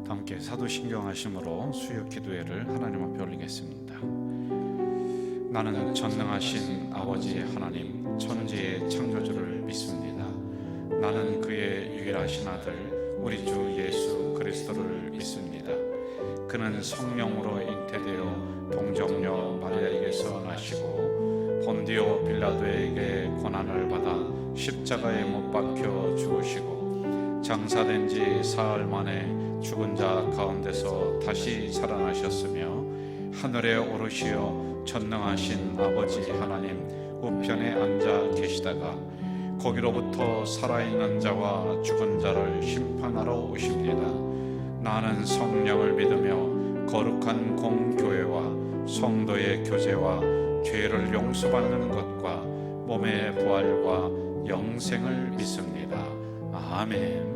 함께 사도신경하심으로 수요 기도회를 하나님 앞에 올리겠습니다. 나는 전능하신 아버지 하나님 천지의 창조주를 믿습니다. 나는 그의 유일하신 아들 우리 주 예수 그리스도를 믿습니다. 그는 성령으로 잉태되어 동정녀 마리아에게서 나시고 본디오 빌라도에게 고난을 받아 십자가에 못 박혀 죽으시고 장사된 지 사흘 만에 죽은 자 가운데서 다시 살아나셨으며 하늘에 오르시어 전능하신 아버지 하나님 우편에 앉아 계시다가 거기로부터 살아있는 자와 죽은 자를 심판하러 오십니다. 나는 성령을 믿으며 거룩한 공교회와 성도의 교제와 죄를 용서받는 것과 몸의 부활과 영생을 믿습니다. 아멘.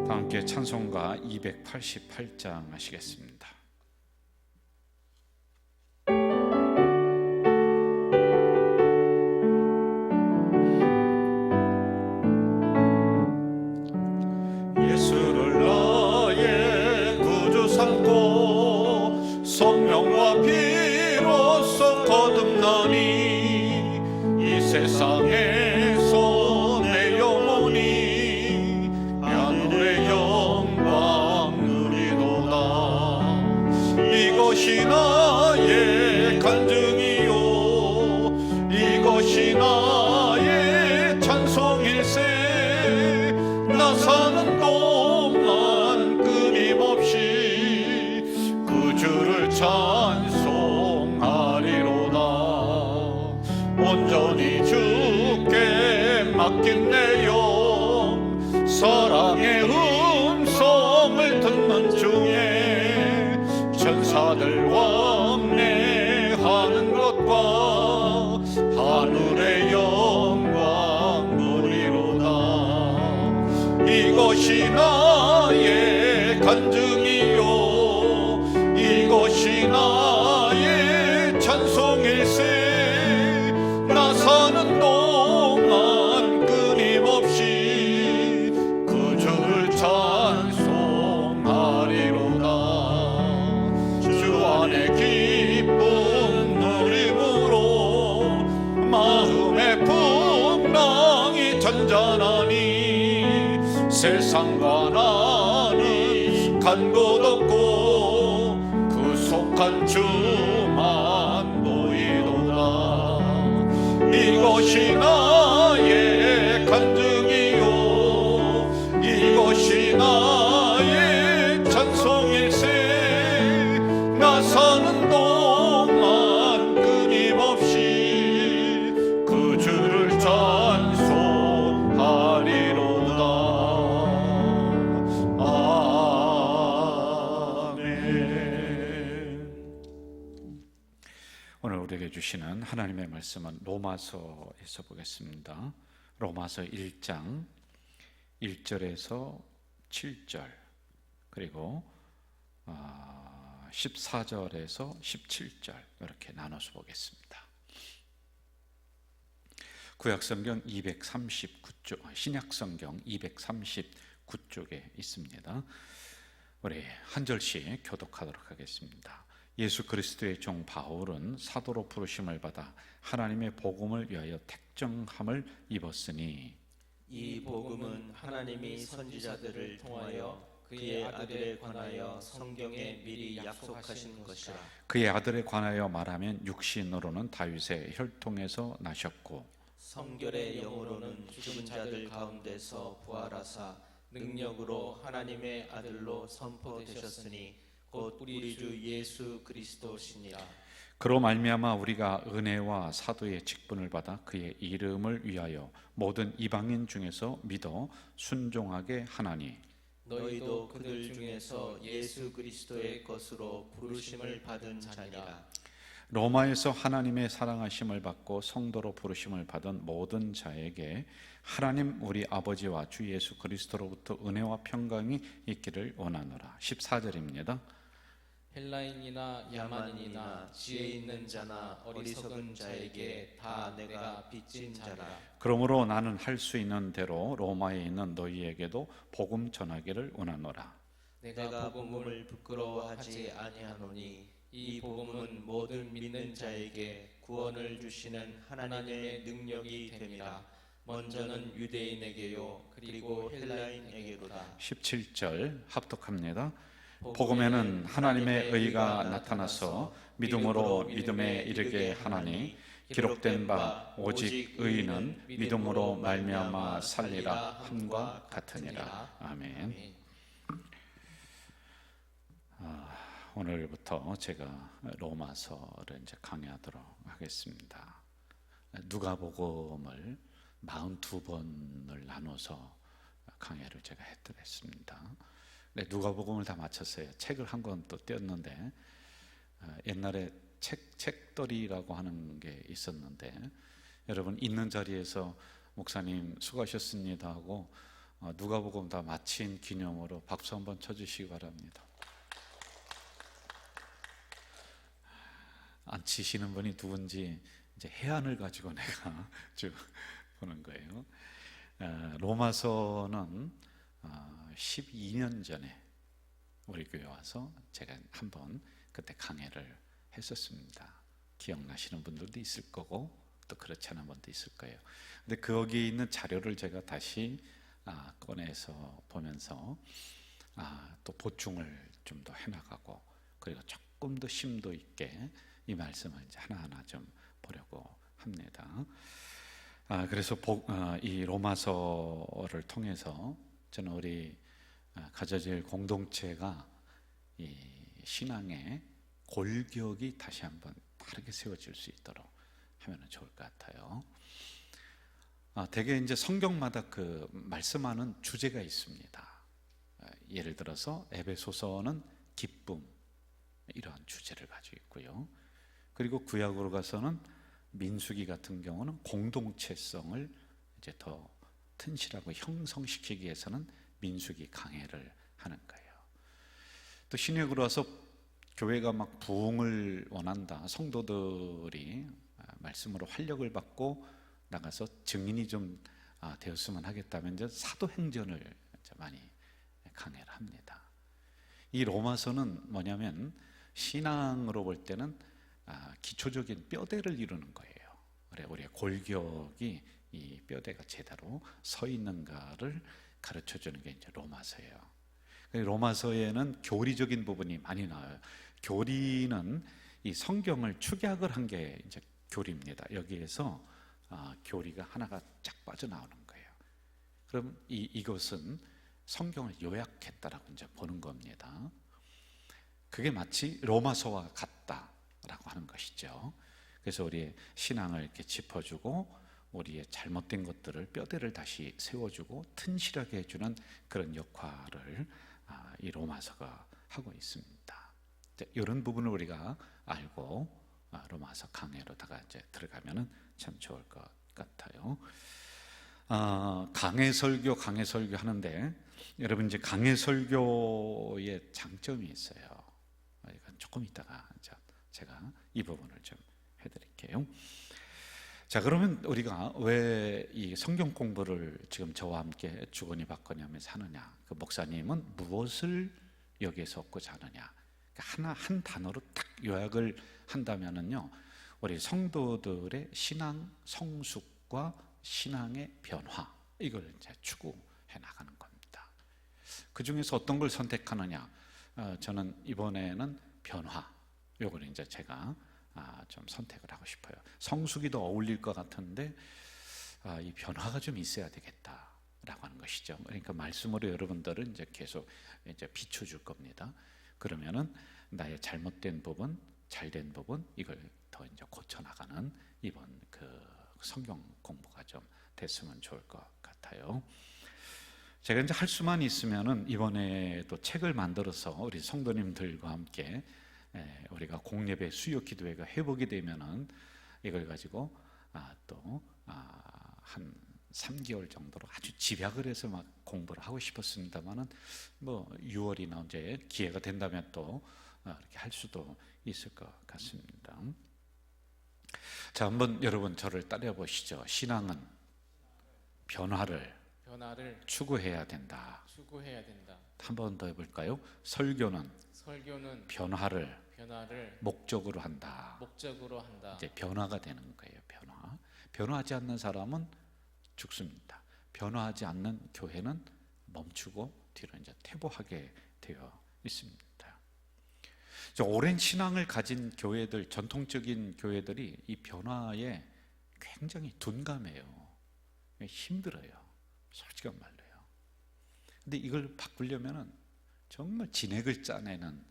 다 함께 찬송가 288장 하시겠습니다. 예수를 나의 구주 삼고 성령과 피로써 거듭나니 이 세상에서 내 영혼이 하늘의 영광 누리도다. 이것이 나의 간증이요 이것이 나의 찬송일세. 나 사는 동안 끊임없이 그 주를 찬송하리로다. 온전히 주께 맡긴 내 영 사랑의 음성을 듣는 중에 천사들 왕래하는 것과 하늘의 영광 누리로다. 이것이 나의 간증이요 이것이 나의 찬송일세. 나 사는 동안 끊임없이 그 주를 찬송하리로다. 주 안에 기쁨 누림으로 마음의 풍랑이 잔잔하니 세상과 나는 간 곳 없고 그 속한 주만 보이도다. 이것이 나의 간증이요 이것이 나의 찬송일세. 나 사는 동안 끊임없이 그 주를 찬송하리로다. 오늘 우리에게 주시는 하나님의 말씀은 로마서에서 보겠습니다. 로마서 1장 1절에서 7절 그리고 14절에서 17절 이렇게 나눠서 보겠습니다. 구약성경 239쪽, 신약성경 239쪽에 있습니다. 우리 한 절씩 교독하도록 하겠습니다. 예수 그리스도의 종 바울은 사도로 부르심을 받아 하나님의 복음을 위하여 택정함을 입었으니 이 복음은 하나님이 선지자들을 통하여 그의 아들에 관하여 성경에 미리 약속하신 것이라. 그의 아들에 관하여 말하면 육신으로는 다윗의 혈통에서 나셨고 성결의 영으로는 죽은 자들 가운데서 부활하사 능력으로 하나님의 아들로 선포되셨으니 곧 우리 주 예수 그리스도시니라. 그로 말미암아 우리가 은혜와 사도의 직분을 받아 그의 이름을 위하여 모든 이방인 중에서 믿어 순종하게 하나니 너희도 그들 중에서 예수 그리스도의 것으로 부르심을 받은 자니라. 로마에서 하나님의 사랑하심을 받고 성도로 부르심을 받은 모든 자에게 하나님 우리 아버지와 주 예수 그리스도로부터 은혜와 평강이 있기를 원하노라. 14절입니다. 헬라인이나 야만인이나 지혜 있는 자나 어리석은 자에게 다 내가 빚진 자라. 그러므로 나는 할 수 있는 대로 로마에 있는 너희에게도 복음 전하기를 원하노라. 내가 복음을 부끄러워하지 아니하노니 이 복음은 모든 믿는 자에게 구원을 주시는 하나님의 능력이 됨이라. 먼저는 유대인에게요 그리고 헬라인에게로다. 17절 합독합니다. 복음에는 하나님의 의가 나타나서 믿음으로 믿음에 이르게 하나니 기록된 바 오직 의인은 믿음으로 말미암아 살리라 함과 같으니라. 아멘. 오늘부터 제가 로마서를 이제 강의하도록 하겠습니다. 누가복음을 42번을 나눠서 강의를 제가 해드렸습니다. 누가복음을 다 마쳤어요. 책을 한 권 또 떼었는데 옛날에 책더리라고 하는 게 있었는데 여러분 있는 자리에서 목사님 수고하셨습니다 하고 누가복음 다 마친 기념으로 박수 한번 쳐주시기 바랍니다. 안 치시는 분이 누군지 이제 해안을 가지고 내가 쭉 보는 거예요. 로마서는 12년 전에 우리 교회 와서 제가 한번 그때 강의를 했었습니다. 기억나시는 분들도 있을 거고 또 그렇지 않은 분도 있을 거예요. 근데 거기 있는 자료를 제가 다시 꺼내서 보면서 또 보충을 좀 더 해나가고 그리고 조금 더 심도 있게 이 말씀을 이제 하나하나 좀 보려고 합니다. 그래서 이 로마서를 통해서 저는 우리 가져질 공동체가 이 신앙의 골격이 다시 한번 바르게 세워질 수 있도록 하면 좋을 것 같아요. 대개 이제 성경마다 그 말씀하는 주제가 있습니다. 예를 들어서 에베소서는 기쁨 이러한 주제를 가지고 있고요. 그리고 구약으로 가서는 민수기 같은 경우는 공동체성을 이제 더 튼실하고 형성시키기 위해서는 민수기 강해를 하는 거예요. 또 신약으로 와서 교회가 막 부흥을 원한다. 성도들이 말씀으로 활력을 받고 나가서 증인이 좀 되었으면 하겠다면 이제 사도행전을 많이 강해를 합니다. 이 로마서는 뭐냐면 신앙으로 볼 때는 기초적인 뼈대를 이루는 거예요. 우리의 골격이 이 뼈대가 제대로 서 있는가를 가르쳐 주는 게 이제 로마서예요. 로마서에는 교리적인 부분이 많이 나와요. 교리는 이 성경을 축약을 한 게 이제 교리입니다. 여기에서 교리가 하나가 쫙 빠져나오는 거예요. 그럼 이것은 성경을 요약했다라고 이제 보는 겁니다. 그게 마치 로마서와 같다라고 하는 것이죠. 그래서 우리의 신앙을 이렇게 짚어주고 우리의 잘못된 것들을 뼈대를 다시 세워주고 튼실하게 해주는 그런 역할을 이 로마서가 하고 있습니다. 이런 부분을 우리가 알고 로마서 강해로다가 이제 들어가면은 참 좋을 것 같아요. 강해설교 하는데 여러분 이제 강해설교의 장점이 있어요. 이건 조금 이따가 제가 이 부분을 좀 해드릴게요. 자, 그러면 우리가 왜 이 성경 공부를 지금 저와 함께 주거니 받거니 하느냐? 그 목사님은 무엇을 여기에서 얻고자 하느냐? 하나 한 단어로 딱 요약을 한다면은요, 우리 성도들의 신앙 성숙과 신앙의 변화 이걸 이제 추구해 나가는 겁니다. 그 중에서 어떤 걸 선택하느냐? 저는 이번에는 변화. 요걸 이제 제가 좀 선택을 하고 싶어요. 성숙이 더 어울릴 것 같은데 이 변화가 좀 있어야 되겠다라고 하는 것이죠. 그러니까 말씀으로 여러분들은 이제 계속 이제 비춰줄 겁니다. 그러면은 나의 잘못된 부분, 잘된 부분 이걸 더 이제 고쳐 나가는 이번 그 성경 공부가 좀 됐으면 좋을 것 같아요. 제가 이제 할 수만 있으면은 이번에 또 책을 만들어서 우리 성도님들과 함께 우리가 공예배 수요 기도회가 회복이 되면은 이걸 가지고 또 한 3개월 정도로 아주 집약을 해서 막 공부를 하고 싶었습니다만은 뭐 6월이나 언제 기회가 된다면 또 이렇게 할 수도 있을 것 같습니다. 자, 한번 여러분 저를 따라 보시죠. 신앙은 변화를 추구해야 된다. 한 번 더 해볼까요? 설교는 설교는 변화를 변화를 목적으로 한다. 목적으로 한다. 이제 변화가 되는 거예요. 변화하지 않는 사람은 죽습니다. 변화하지 않는 교회는 멈추고 뒤로 이제 퇴보하게 되어 있습니다. 오랜 신앙을 가진 교회들, 전통적인 교회들이 이 변화에 굉장히 둔감해요. 힘들어요. 솔직한 말로요. 근데 이걸 바꾸려면은 정말 진액을 짜내는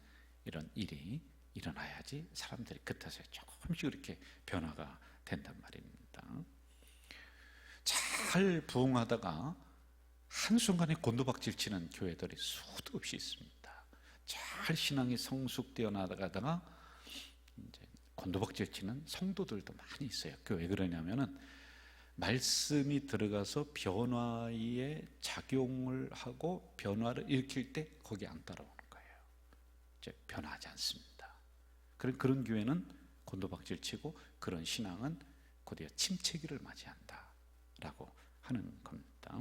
이런 일이 일어나야지 사람들이 그때서 조금씩 이렇게 변화가 된단 말입니다. 잘 부흥하다가 한순간에 곤두박질 치는 교회들이 수도 없이 있습니다. 잘 신앙이 성숙되어 나가다가 이제 곤두박질 치는 성도들도 많이 있어요. 그 왜 그러냐면은 말씀이 들어가서 변화에 작용을 하고 변화를 일으킬 때 거기 안 따라오는 거예요. 이제 변화하지 않습니다. 그런 교회는 곤두박질 치고 그런 신앙은 곧이어 침체기를 맞이한다라고 하는 겁니다.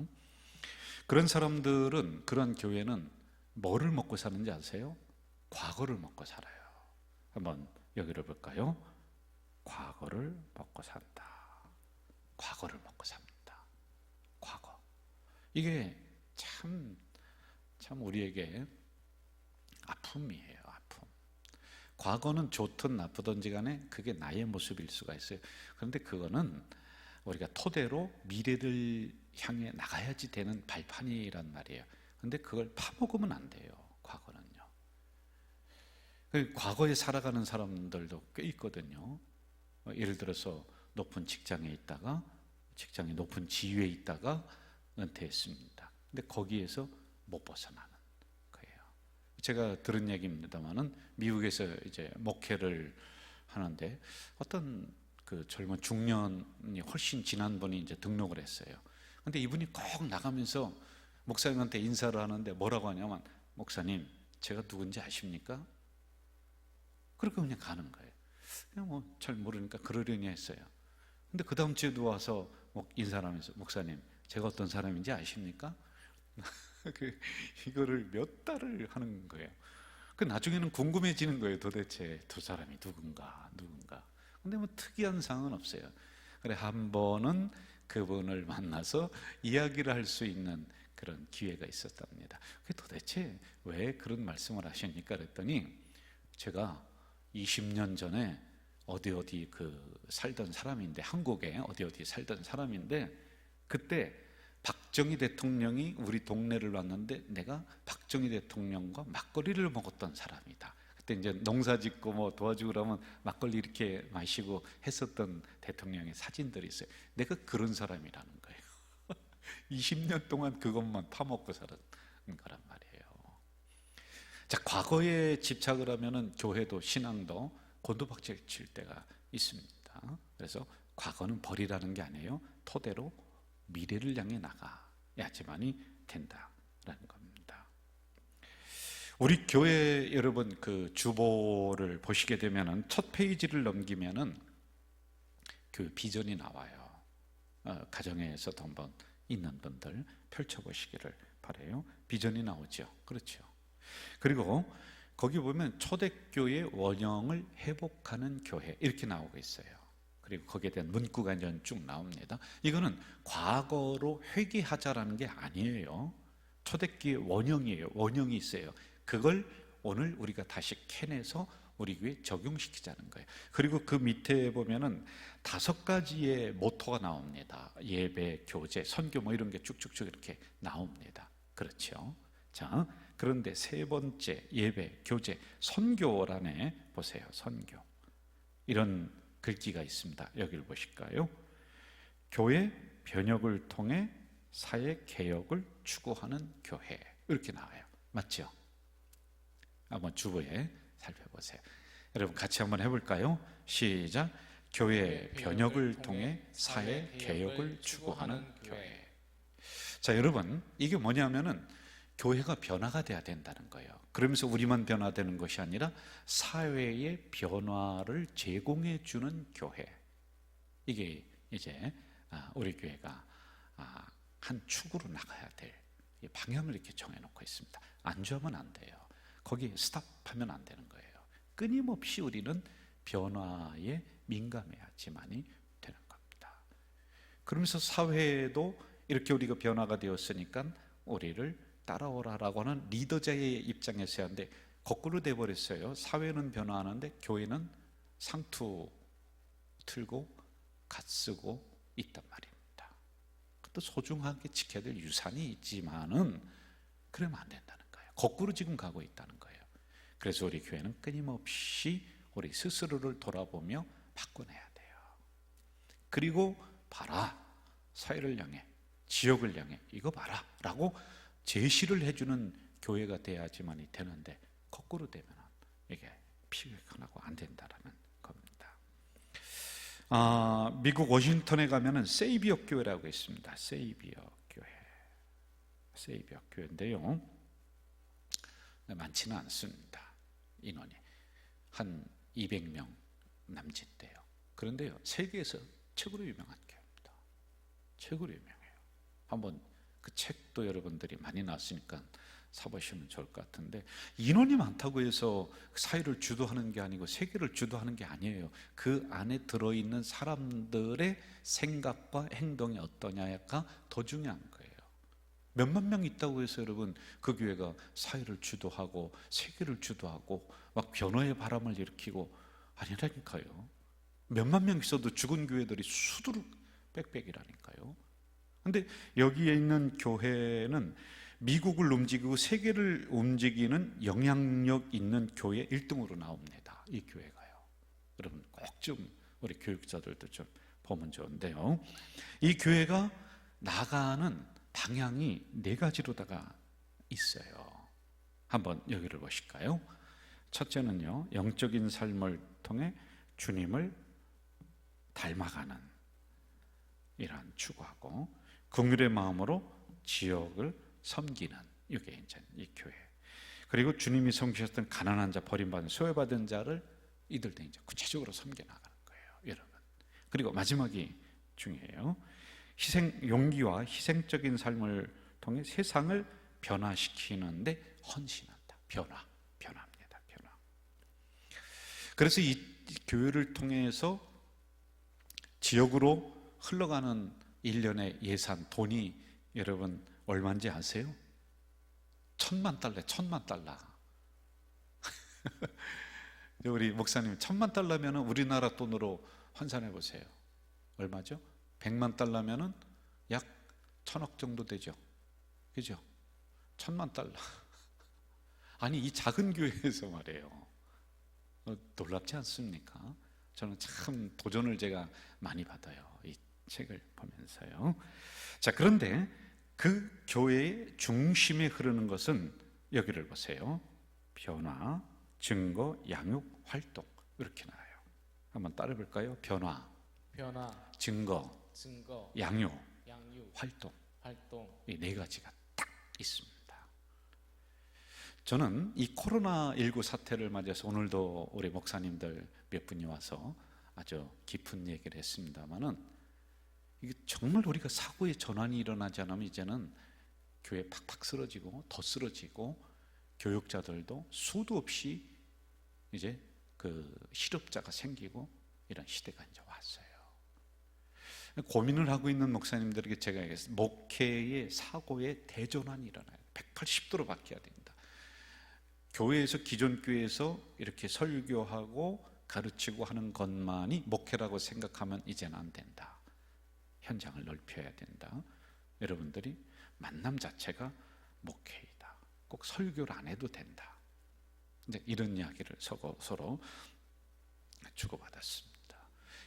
그런 사람들은, 그런 교회는 뭐를 먹고 사는지 아세요? 과거를 먹고 살아요. 한번 여기를 볼까요? 과거를 먹고 산다. 과거를 먹고 삽니다. 과거. 이게 참 우리에게 아픔이에요. 아픔. 과거는 좋든 나쁘든지 간에 그게 나의 모습일 수가 있어요. 그런데 그거는 우리가 토대로 미래를 향해 나가야지 되는 발판이란 말이에요. 그런데 그걸 파먹으면 안 돼요. 과거는요. 과거에 살아가는 사람들도 꽤 있거든요. 예를 들어서 높은 직장에 있다가, 직장의 높은 지위에 있다가 은퇴했습니다. 근데 거기에서 못 벗어나는 거예요. 제가 들은 얘기입니다만은 미국에서 이제 목회를 하는데 어떤 그 젊은 중년이 훨씬 지난 분이 이제 등록을 했어요. 근데 이분이 꼭 나가면서 목사님한테 인사를 하는데 뭐라고 하냐면, 목사님, 제가 누군지 아십니까? 그렇게 그냥 가는 거예요. 그냥 뭐 잘 모르니까 그러려니 했어요. 근데 그 다음 주에도 와서 인사를 하면서, 목사님, 제가 어떤 사람인지 아십니까? 이거를 몇 달을 하는 거예요. 그 나중에는 궁금해지는 거예요. 도대체 두 사람이 누군가. 근데 뭐 특이한 상은 없어요. 그래, 한 번은 그분을 만나서 이야기를 할 수 있는 그런 기회가 있었답니다. 도대체 왜 그런 말씀을 하십니까? 그랬더니, 제가 20년 전에 어디 살던 사람인데, 한국에 어디 살던 사람인데, 그때 박정희 대통령이 우리 동네를 왔는데 내가 박정희 대통령과 막걸리를 먹었던 사람이다. 그때 이제 농사 짓고 뭐 도와주고 그러면 막걸리 이렇게 마시고 했었던 대통령의 사진들이 있어요. 내가 그런 사람이라는 거예요. 20년 동안 그것만 파먹고 살았던 거란 말이에요. 자, 과거에 집착을 하면은 교회도 신앙도 곤두박질 칠 때가 있습니다. 그래서 과거는 버리라는 게 아니에요. 토대로 미래를 향해 나가야지만이 된다라는 겁니다. 우리 교회 여러분 그 주보를 보시게 되면은 첫 페이지를 넘기면은 그 비전이 나와요. 가정에서도 한번 있는 분들 펼쳐보시기를 바라요. 비전이 나오죠. 그렇죠. 그리고 거기 보면 초대교회 원형을 회복하는 교회 이렇게 나오고 있어요. 그리고 거기에 대한 문구가 이제 쭉 나옵니다. 이거는 과거로 회귀하자라는 게 아니에요. 초대교회 원형이에요. 원형이 있어요. 그걸 오늘 우리가 다시 캐내서 우리 교회에 적용시키자는 거예요. 그리고 그 밑에 보면은 5가지의 모토가 나옵니다. 예배, 교제, 선교 뭐 이런 게 쭉쭉쭉 이렇게 나옵니다. 그렇죠? 자, 그런데 3번째 예배, 교제, 선교란에 보세요. 선교. 이런 글귀가 있습니다. 여기를 보실까요? 교회 변혁을 통해 사회 개혁을 추구하는 교회 이렇게 나와요. 맞죠? 한번 주보에 살펴보세요. 여러분 같이 한번 해볼까요? 시작. 교회 변혁을 통해 사회 개혁을 추구하는 교회. 자, 여러분 이게 뭐냐면은 교회가 변화가 돼야 된다는 거예요. 그러면서 우리만 변화되는 것이 아니라 사회의 변화를 제공해 주는 교회. 이게 이제 우리 교회가 한 축으로 나가야 될 이 방향을 이렇게 정해놓고 있습니다. 안주하면 안 돼요. 거기 스탑하면 안 되는 거예요. 끊임없이 우리는 변화에 민감해야지만이 되는 겁니다. 그러면서 사회도 이렇게 우리가 변화가 되었으니까 우리를 따라오라라고 하는 리더자의 입장에서 해야 하는데 거꾸로 돼버렸어요. 사회는 변화하는데 교회는 상투 틀고 갓 쓰고 있단 말입니다. 또 소중하게 지켜야 될 유산이 있지만은 그러면 안 된다는 거예요. 거꾸로 지금 가고 있다는 거예요. 그래서 우리 교회는 끊임없이 우리 스스로를 돌아보며 바꿔내야 돼요. 그리고 봐라, 사회를 향해, 지역을 향해 이거 봐라 라고 제시를 해주는 교회가 돼야지만이 되는데 거꾸로 되면 이게 피곤하고 안 된다라는 겁니다. 미국 워싱턴에 가면은 세이비어 교회라고 있습니다. 세이비어 교회인데요. 많지는 않습니다. 인원이 한 200명 남짓돼요. 그런데요, 세계에서 최고로 유명한 교회입니다. 최고로 유명해요. 한번 그 책도 여러분들이 많이 나왔으니까 사보시면 좋을 것 같은데, 인원이 많다고 해서 사회를 주도하는 게 아니고 세계를 주도하는 게 아니에요. 그 안에 들어있는 사람들의 생각과 행동이 어떠냐가 더 중요한 거예요. 몇만 명 있다고 해서 여러분 그 교회가 사회를 주도하고 세계를 주도하고 막 변화의 바람을 일으키고 아니라니까요. 몇만 명 있어도 죽은 교회들이 수두룩 빽빽이라니까요. 근데 여기에 있는 교회는 미국을 움직이고 세계를 움직이는 영향력 있는 교회 1등으로 나옵니다. 이 교회가요. 여러분 꼭 좀 우리 교육자들도 좀 보면 좋은데요. 이 교회가 나가는 방향이 4가지로다가 있어요. 한번 여기를 보실까요? 첫째는요, 영적인 삶을 통해 주님을 닮아가는 이러한 추구하고, 긍휼의 마음으로 지역을 섬기는, 이게 이제 이 교회. 그리고 주님이 섬기셨던 가난한 자, 버림받은, 소외받은 자를 이들도 이제 구체적으로 섬겨 나가는 거예요, 여러분. 그리고 마지막이 중요해요. 용기와 희생적인 삶을 통해 세상을 변화시키는데 헌신한다. 변화입니다. 변화. 그래서 이 교회를 통해서 지역으로 흘러가는 1년의 예산, 돈이 여러분 얼마인지 아세요? 1,000만 달러. 우리 목사님 1,000만 달러면 우리나라 돈으로 환산해 보세요. 얼마죠? 100만 달러면은 약 1,000억 정도 되죠. 그죠? 1,000만 달러. 아니, 이 작은 교회에서 말이에요. 놀랍지 않습니까? 저는 참 도전을 제가 많이 받아요. 이 책을 보면서요. 자, 그런데 그 교회의 중심에 흐르는 것은 여기를 보세요. 변화, 증거, 양육, 활동. 이렇게 나와요. 한번 따라 볼까요? 변화, 증거, 양육, 활동. 이 4가지가 딱 있습니다. 저는 이 코로나19 사태를 맞아서 오늘도 우리 목사님들 몇 분이 와서 아주 깊은 얘기를 했습니다만은, 이게 정말 우리가 사고의 전환이 일어나지 않으면 이제는 교회 팍팍 쓰러지고 더 쓰러지고, 교육자들도 수도 없이 이제 그 실업자가 생기고 이런 시대가 이제 왔어요. 고민을 하고 있는 목사님들에게 제가 얘기했어요. 목회의 사고의 대전환이 일어나요. 180도로 바뀌어야 된다. 교회에서, 기존 교회에서 이렇게 설교하고 가르치고 하는 것만이 목회라고 생각하면 이제는 안 된다. 현장을 넓혀야 된다. 여러분들이 만남 자체가 목회이다. 꼭 설교를 안 해도 된다. 근데 이런 이야기를 서로 주고받았습니다.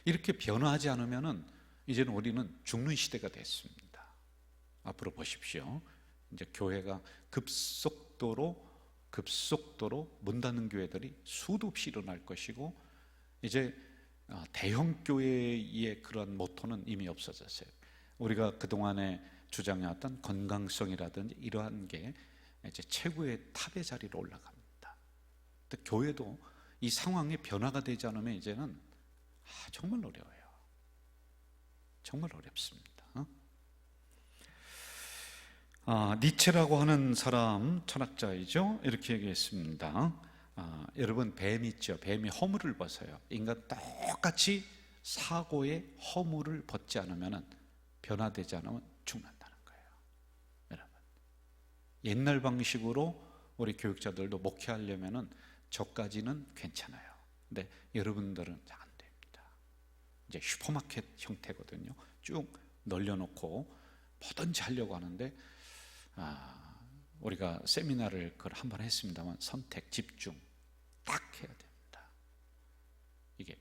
이렇게 변화하지 않으면은 이제는 우리는 죽는 시대가 됐습니다. 앞으로 보십시오. 이제 교회가 급속도로 문 닫는 교회들이 수도 없이 일어날 것이고, 이제 대형 교회의 그런 모토는 이미 없어졌어요. 우리가 그동안에 주장해왔던 건강성이라든지 이러한 게 이제 최고의 탑의 자리로 올라갑니다. 근데 교회도 이 상황에 변화가 되지 않으면 이제는 정말 어려워요. 정말 어렵습니다. 니체라고 하는 사람 철학자이죠. 이렇게 얘기했습니다. 여러분 뱀 있죠. 뱀이 허물을 벗어요. 인간 똑같이 사고의 허물을 벗지 않으면, 변화되지 않으면 죽는다는 거예요. 여러분, 옛날 방식으로 우리 교육자들도 목회하려면 저까지는 괜찮아요. 근데 여러분들은 안 됩니다. 이제 슈퍼마켓 형태거든요. 쭉 널려놓고 뭐든지 하려고 하는데, 우리가 세미나를 그걸 한번 했습니다만, 선택, 집중 딱 해야 됩니다. 이게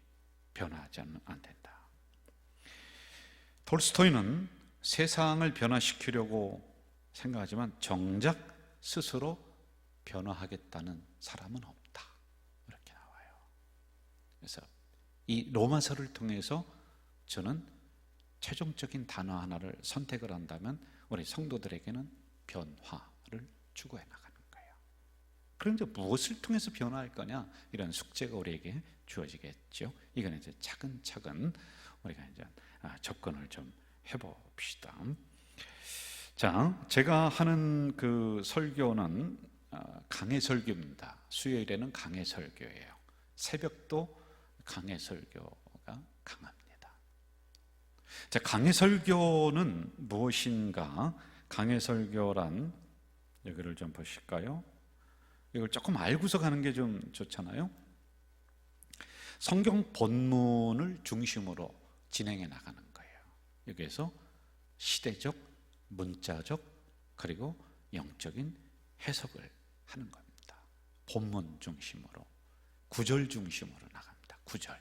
변화하지 안 된다. 톨스토이는 세상을 변화시키려고 생각하지만 정작 스스로 변화하겠다는 사람은 없다, 이렇게 나와요. 그래서 이 로마서를 통해서 저는 최종적인 단어 하나를 선택을 한다면 우리 성도들에게는 변화를 추구해 나가는 거예요. 그런데 무엇을 통해서 변화할 거냐, 이런 숙제가 우리에게 주어지겠죠. 이건 이제 차근차근 우리가 이제 접근을 좀 해봅시다. 자, 제가 하는 그 설교는 강해 설교입니다. 수요일에는 강해 설교예요. 새벽도 강해 설교가 강합니다. 자, 강해 설교는 무엇인가? 강해 설교란, 여기를 좀 보실까요? 이걸 조금 알고서 가는 게 좀 좋잖아요. 성경 본문을 중심으로 진행해 나가는 거예요. 여기에서 시대적, 문자적, 그리고 영적인 해석을 하는 겁니다. 본문 중심으로, 구절 중심으로 나갑니다. 구절.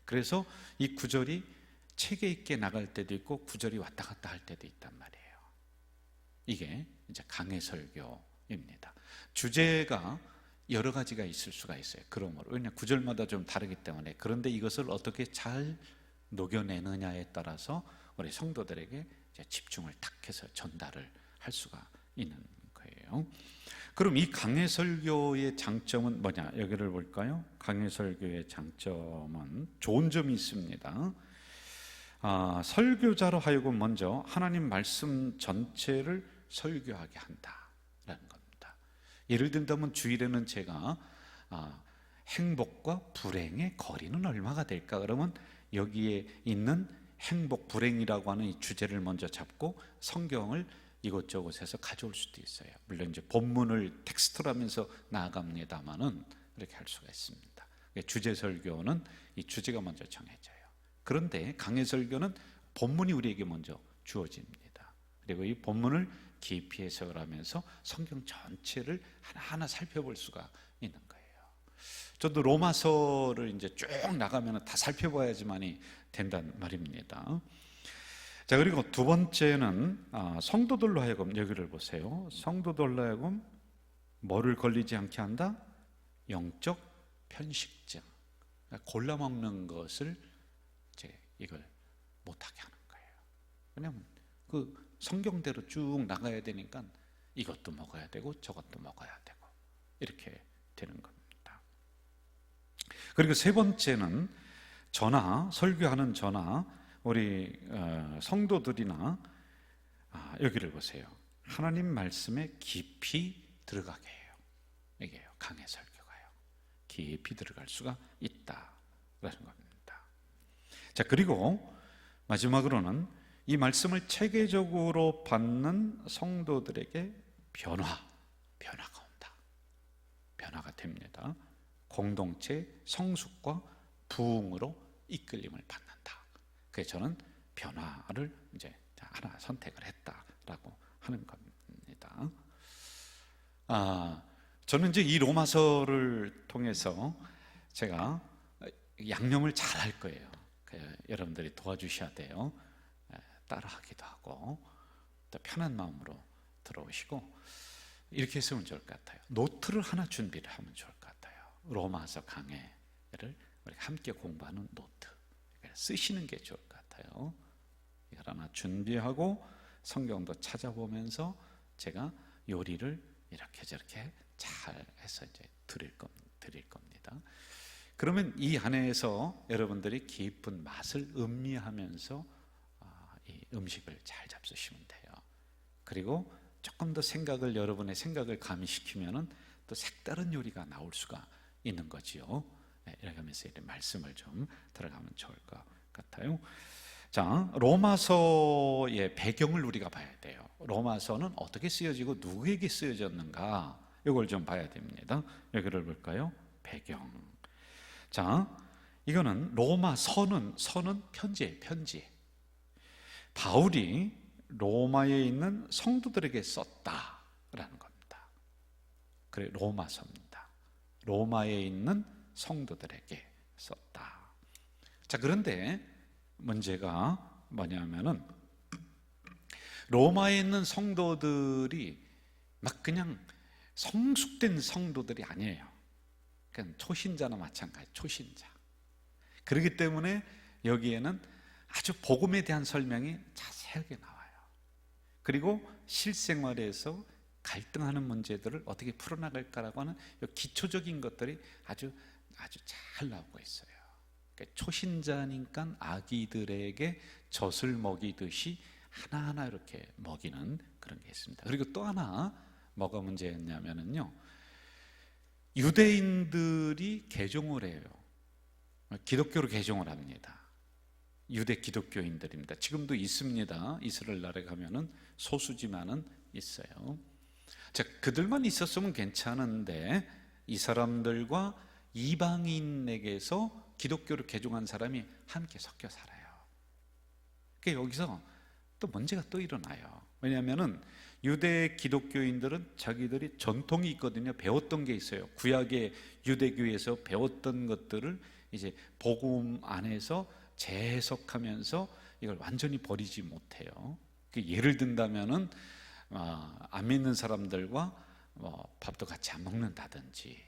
그래서 이 구절이 체계 있게 나갈 때도 있고 구절이 왔다 갔다 할 때도 있단 말이에요. 이게 이제 강해 설교입니다. 주제가 여러 가지가 있을 수가 있어요. 그러므로, 왜냐하면 구절마다 좀 다르기 때문에. 그런데 이것을 어떻게 잘 녹여내느냐에 따라서 우리 성도들에게 이제 집중을 탁 해서 전달을 할 수가 있는 거예요. 그럼 이 강해 설교의 장점은 뭐냐? 여기를 볼까요? 강해 설교의 장점은 좋은 점이 있습니다. 설교자로 하여금 먼저 하나님 말씀 전체를 설교하게 한다라는 겁니다. 예를 든다면 주일에는 제가 행복과 불행의 거리는 얼마가 될까? 그러면 여기에 있는 행복, 불행이라고 하는 이 주제를 먼저 잡고 성경을 이곳저곳에서 가져올 수도 있어요. 물론 이제 본문을 텍스트로 하면서 나아갑니다만은 이렇게 할 수가 있습니다. 주제 설교는 이 주제가 먼저 정해져요. 그런데 강해 설교는 본문이 우리에게 먼저 주어집니다. 그리고 이 본문을 깊이 해석을 하면서 성경 전체를 하나하나 살펴볼 수가 있는 거예요. 저도 로마서를 이제 쭉 나가면 다 살펴봐야지만이 된단 말입니다. 자, 그리고 두 번째는 성도들로 하여금, 여기를 보세요. 성도들로 하여금 뭐를 걸리지 않게 한다? 영적 편식증. 골라 먹는 것을 이제 이걸 못하게 하는 거예요. 왜냐하면 그 성경대로 쭉 나가야 되니까 이것도 먹어야 되고 저것도 먹어야 되고 이렇게 되는 겁니다. 그리고 세 번째는 설교하는 우리 성도들이나 여기를 보세요. 하나님 말씀에 깊이 들어가게 해요. 이게요, 강해 설교가요. 깊이 들어갈 수가 있다라는 겁니다. 자, 그리고 마지막으로는 이 말씀을 체계적으로 받는 성도들에게 변화가 온다. 변화가 됩니다. 공동체 성숙과 부흥으로 이끌림을 받는다. 그래서 저는 변화를 이제 하나 선택을 했다라고 하는 겁니다. 저는 이제 이 로마서를 통해서 제가 양념을 잘 할 거예요. 여러분들이 도와주셔야 돼요. 따라하기도 하고 또 편한 마음으로 들어오시고 이렇게 했으면 좋을 것 같아요. 노트를 하나 준비를 하면 좋을 것 같아요. 로마서 강해를 우리가 함께 공부하는 노트 쓰시는 게 좋을 것 같아요. 이걸 하나 준비하고 성경도 찾아보면서 제가 요리를 이렇게 저렇게 잘 해서 이제 드릴 겁니다. 그러면 이 안에서 여러분들이 깊은 맛을 음미하면서 이 음식을 잘 잡수시면 돼요. 그리고 조금 더 여러분의 생각을 가미시키면은 또 색다른 요리가 나올 수가 있는 거지요. 네, 이렇게 하면서 이런 말씀을 좀 들어가면 좋을 것 같아요. 자, 로마서의 배경을 우리가 봐야 돼요. 로마서는 어떻게 쓰여지고 누구에게 쓰여졌는가, 이걸 좀 봐야 됩니다. 여기를 볼까요? 배경. 자, 이거는 로마서는 편지예요, 편지. 바울이 로마에 있는 성도들에게 썼다라는 겁니다. 그래, 로마서입니다. 로마에 있는 성도들에게 썼다. 자, 그런데 문제가 뭐냐면은 로마에 있는 성도들이 막 그냥 성숙된 성도들이 아니에요. 그냥 초신자나 마찬가지, 초신자. 그렇기 때문에 여기에는 아주 복음에 대한 설명이 자세하게 나와요. 그리고 실생활에서 갈등하는 문제들을 어떻게 풀어나갈까라고 하는 기초적인 것들이 아주 잘 나오고 있어요. 그러니까 초신자니까 아기들에게 젖을 먹이듯이 하나하나 이렇게 먹이는 그런 게 있습니다. 그리고 또 하나 뭐가 문제였냐면요, 유대인들이 개종을 해요. 기독교로 개종을 합니다. 유대 기독교인들입니다. 지금도 있습니다. 이스라엘 나라에 가면은 소수지만은 있어요. 자, 그들만 있었으면 괜찮은데 이 사람들과 이방인에게서 기독교를 개종한 사람이 함께 섞여 살아요. 그러니까 여기서 또 문제가 또 일어나요. 왜냐하면은 유대 기독교인들은 자기들이 전통이 있거든요. 배웠던 게 있어요. 구약의 유대교에서 배웠던 것들을 이제 복음 안에서 재해석하면서 이걸 완전히 버리지 못해요. 예를 든다면은 안 믿는 사람들과 밥도 같이 안 먹는다든지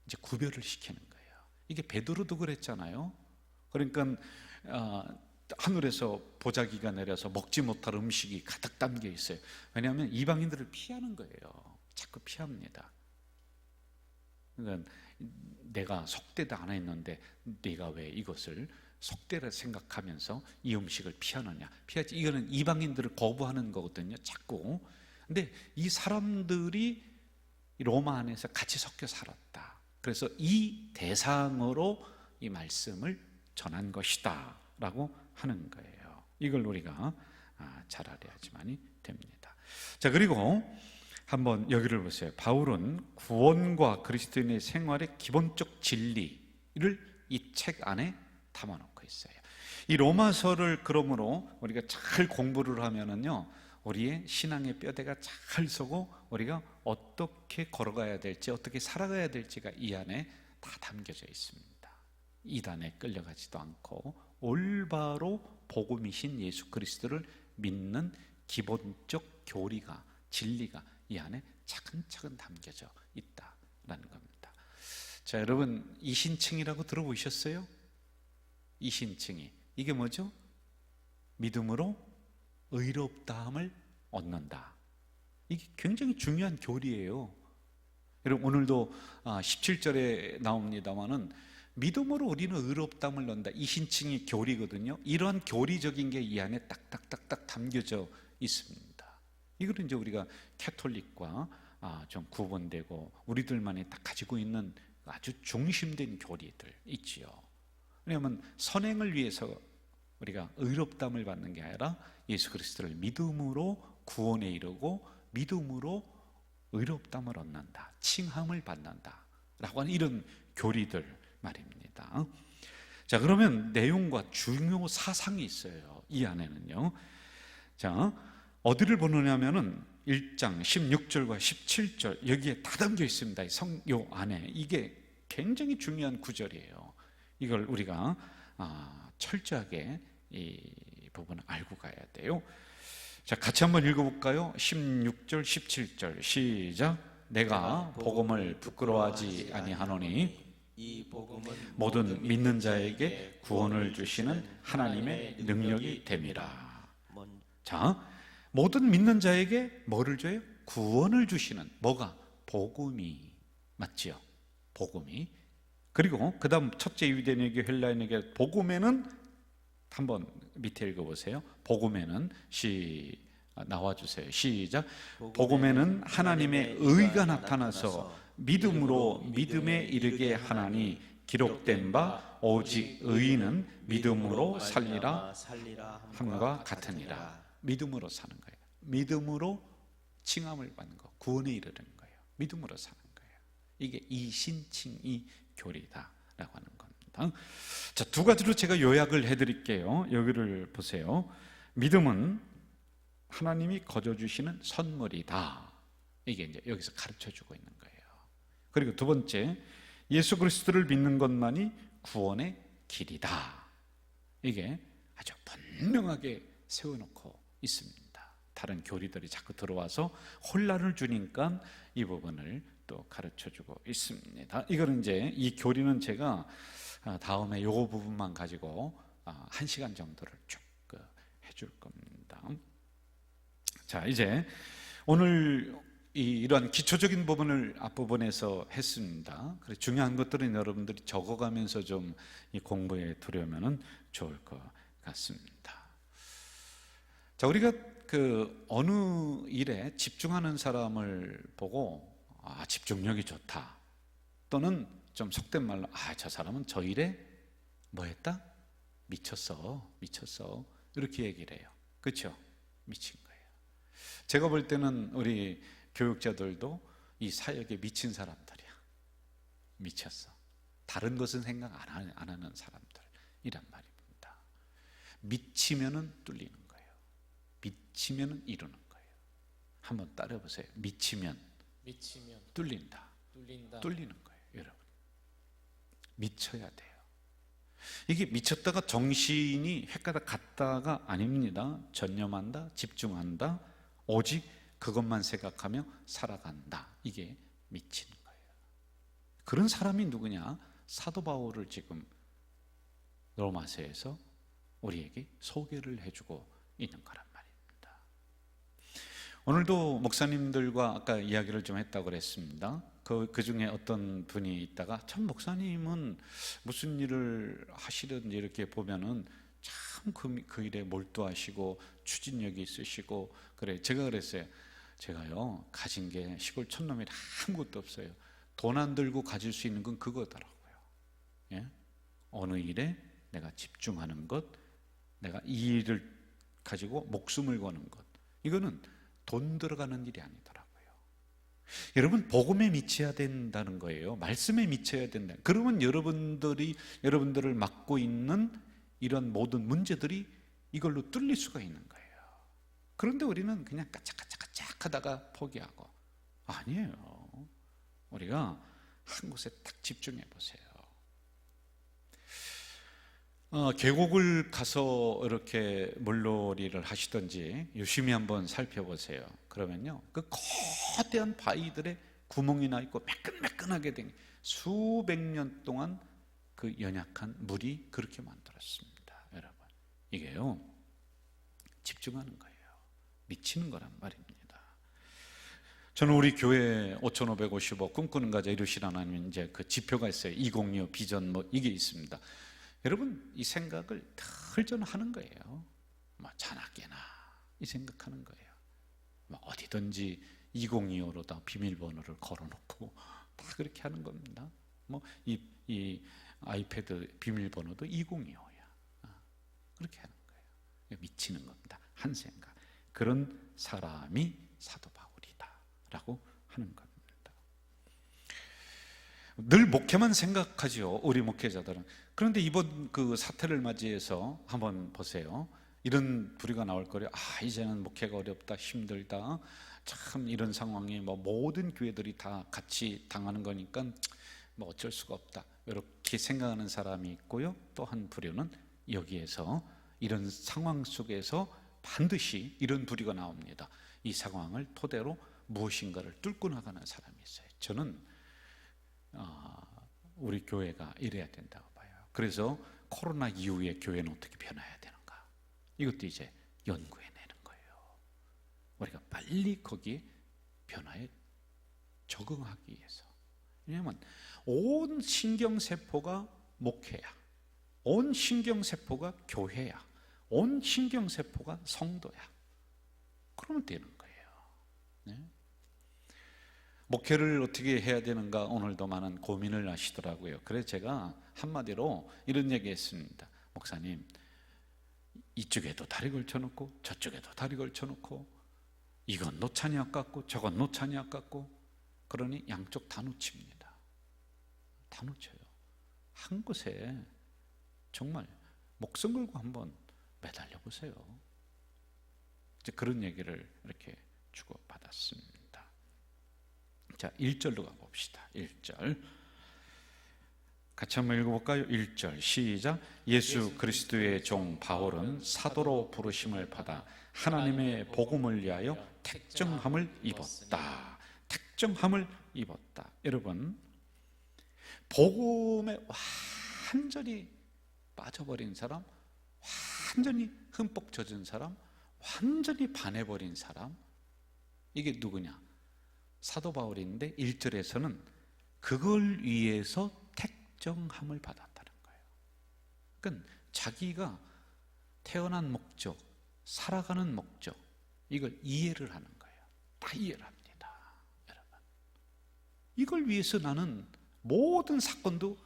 이제 구별을 시키는 거예요. 이게 베드로도 그랬잖아요. 그러니까 하늘에서 보자기가 내려서 먹지 못할 음식이 가득 담겨 있어요. 왜냐하면 이방인들을 피하는 거예요. 자꾸 피합니다. 그러니까 내가 속되도 안 했는데 네가 왜 이것을 속되라 생각하면서 이 음식을 피하느냐? 피하지. 이거는 이방인들을 거부하는 거거든요, 자꾸. 근데 이 사람들이 로마 안에서 같이 섞여 살았다. 그래서 이 대상으로 이 말씀을 전한 것이다 라고 하는 거예요. 이걸 우리가 잘 알아야지만이 됩니다. 자, 그리고 한번 여기를 보세요. 바울은 구원과 그리스도인의 생활의 기본적 진리를 이 책 안에 담아놓고 있어요. 이 로마서를 그러므로 우리가 잘 공부를 하면은요, 우리의 신앙의 뼈대가 잘 서고 우리가 어떻게 걸어가야 될지, 어떻게 살아가야 될지가 이 안에 다 담겨져 있습니다. 이단에 끌려가지도 않고 올바로 복음이신 예수 그리스도를 믿는 기본적 교리가, 진리가 이 안에 차근차근 담겨져 있다라는 겁니다. 자, 여러분, 이신층이라고 들어보셨어요? 이신층이 이게 뭐죠? 믿음으로 의롭다함을 얻는다. 이게 굉장히 중요한 교리예요. 여러분, 오늘도 17절에 나옵니다마는 믿음으로 우리는 의롭다함을 얻는다. 이신층이 교리거든요. 이러한 교리적인 게 이 안에 딱딱딱딱 담겨져 있습니다. 이거는 이제 우리가 캐톨릭과 좀 구분되고 우리들만이 딱 가지고 있는 아주 중심된 교리들 있지요. 왜냐하면 선행을 위해서 우리가 의롭다함을 받는 게 아니라 예수 그리스도를 믿음으로 구원에 이르고 믿음으로 의롭다함을 얻는다, 칭함을 받는다 라고 하는 이런 교리들 말입니다. 자, 그러면 내용과 중요 사상이 있어요. 이 안에는요. 자, 어디를 보느냐면은 1장 16절과 17절 여기에 다 담겨 있습니다. 요 안에 이게 굉장히 중요한 구절이에요. 이걸 우리가 철저하게 이 부분을 알고 가야 돼요. 자, 같이 한번 읽어볼까요? 16절 17절 시작. 내가 복음을 부끄러워하지 아니하노니 이 복음은 모든 믿는 자에게 구원을 주시는 하나님의 능력이 됨이라. 자, 모든 믿는 자에게 뭐를 줘요? 구원을 주시는, 뭐가? 복음이. 맞지요? 복음이. 그리고 그 다음 첫째 유대인에게 헬라인에게 복음에는 한번 밑에 읽어보세요. 복음에는 나와주세요. 시작. 복음에는 하나님의 의가 나타나서 믿음으로 믿음에 이르게 하나니 기록된 바 오직 의인은 믿음으로 살리라 함과 같으니라. 믿음으로 사는 거예요. 믿음으로 칭함을 받는 거, 구원에 이르는 거예요. 믿음으로 사는 거예요. 이게 이신칭이 교리다라고 하는 겁니다. 자, 두 가지로 제가 요약을 해드릴게요. 여기를 보세요. 믿음은 하나님이 거저주시는 선물이다. 이게 이제 여기서 가르쳐주고 있는 거예요. 그리고 두 번째, 예수 그리스도를 믿는 것만이 구원의 길이다. 이게 아주 분명하게 세워놓고 있습니다. 다른 교리들이 자꾸 들어와서 혼란을 주니까 이 부분을 또 가르쳐주고 있습니다. 이거는 이제 이 교리는 제가 다음에 요 부분만 가지고 1시간 정도를 쭉 해줄 겁니다. 자, 이제 오늘 이러한 기초적인 부분을 앞부분에서 했습니다. 그래서 중요한 것들은 여러분들이 적어가면서 좀 이 공부에 들여오면 좋을 것 같습니다. 자, 우리가 그 어느 일에 집중하는 사람을 보고 집중력이 좋다, 또는 좀 속된 말로 저 사람은 저 일에 뭐 했다? 미쳤어 이렇게 얘기를 해요. 그렇죠? 미친 거예요. 제가 볼 때는 우리 교육자들도 이 사역에 미친 사람들이야. 미쳤어. 다른 것은 생각 안 하는 사람들이란 말입니다. 미치면은 뚫리는 거예요. 미치면은 이루는 거예요. 한번 따라해보세요. 미치면 뚫린다. 뚫리는 거예요. 여러분, 미쳐야 돼요. 이게 미쳤다가 정신이 헷가닥 갔다가 아닙니다. 전념한다, 집중한다, 오직 그것만 생각하며 살아간다. 이게 미치는 거예요. 그런 사람이 누구냐? 사도 바울을 지금 로마서에서 우리에게 소개를 해주고 있는 거란 말입니다. 오늘도 목사님들과 아까 이야기를 좀 했다고 그랬습니다. 그 중에 어떤 분이 있다가, 참 목사님은 무슨 일을 하시든지 이렇게 보면은 참 그 일에 몰두하시고 추진력이 있으시고 그래. 제가 그랬어요. 제가요, 가진 게 시골 촌놈이라 아무것도 없어요. 돈 안 들고 가질 수 있는 건 그거더라고요. 예? 어느 일에 내가 집중하는 것, 내가 이 일을 가지고 목숨을 거는 것, 이거는 돈 들어가는 일이 아니더라고요. 여러분, 복음에 미쳐야 된다는 거예요. 말씀에 미쳐야 된다. 그러면 여러분들을 맡고 있는 이런 모든 문제들이 이걸로 뚫릴 수가 있는 거예요. 그런데 우리는 그냥 까짝까짝 하다가 포기하고, 아니에요. 우리가 한 곳에 딱 집중해 보세요. 계곡을 가서 이렇게 물놀이를 하시든지 유심히 한번 살펴보세요. 그러면요, 그 거대한 바위들에 구멍이 나 있고 매끈매끈하게 된 수백 년 동안 그 연약한 물이 그렇게 만들었습니다. 여러분, 이게요, 집중하는 거예요. 미치는 거란 말입니다. 저는 우리 교회 5,555 꿈꾸는 가자 이루시라 하나님, 이제 그 지표가 있어요. 2025 비전 이게 있습니다. 여러분, 이 생각을 늘 저는 하는 거예요. 자나깨나 이 생각하는 거예요. 어디든지 2025로 다 비밀번호를 걸어놓고 다 그렇게 하는 겁니다. 이 아이패드 비밀번호도 2025야. 그렇게 하는 거예요. 미치는 겁니다. 한 생각. 그런 사람이 사도 바울이다라고 하는 겁니다. 늘 목회만 생각하죠, 우리 목회자들은. 그런데 이번 그 사태를 맞이해서 한번 보세요. 이런 부류가 나올 거예요. 이제는 목회가 어렵다, 힘들다, 참 이런 상황에 모든 교회들이 다 같이 당하는 거니까 어쩔 수가 없다, 이렇게 생각하는 사람이 있고요. 또 한 부류는 여기에서 이런 상황 속에서 반드시 이런 부류가 나옵니다. 이 상황을 토대로 무엇인가를 뚫고 나가는 사람이 있어요. 저는 우리 교회가 이래야 된다고 봐요. 그래서 코로나 이후에 교회는 어떻게 변화해야 되는가, 이것도 이제 연구해내는 거예요. 우리가 빨리 거기에 변화에 적응하기 위해서. 왜냐하면 온 신경세포가 목회야, 온 신경세포가 교회야, 온 신경세포가 성도야. 그러면 되는 거예요. 네? 목회를 어떻게 해야 되는가 오늘도 많은 고민을 하시더라고요. 그래서 제가 한마디로 이런 얘기 했습니다. 목사님, 이쪽에도 다리 걸쳐놓고 저쪽에도 다리 걸쳐놓고 이건 노찬이 아깝고 저건 노찬이 아깝고 그러니 양쪽 다 놓칩니다. 다 놓쳐요. 한 곳에 정말 목숨 걸고 한번 매달려 보세요. 이제 그런 얘기를 이렇게 주고받았습니다. 자, 1절로 가봅시다. 1절 같이 한번 읽어볼까요? 1절 시작. 예수 그리스도의 종 바울은 사도로 부르심을 받아 하나님의 복음을 위하여 택정함을 입었다. 택정함을 입었다. 여러분, 복음에 완전히 빠져버린 사람, 완전히 흠뻑 젖은 사람, 완전히 반해버린 사람, 이게 누구냐? 사도 바울인데 1절에서는 그걸 위해서 택정함을 받았다는 거예요. 그러니까 자기가 태어난 목적, 살아가는 목적, 이걸 이해를 하는 거예요. 다 이해를 합니다. 여러분, 이걸 위해서 나는 모든 사건도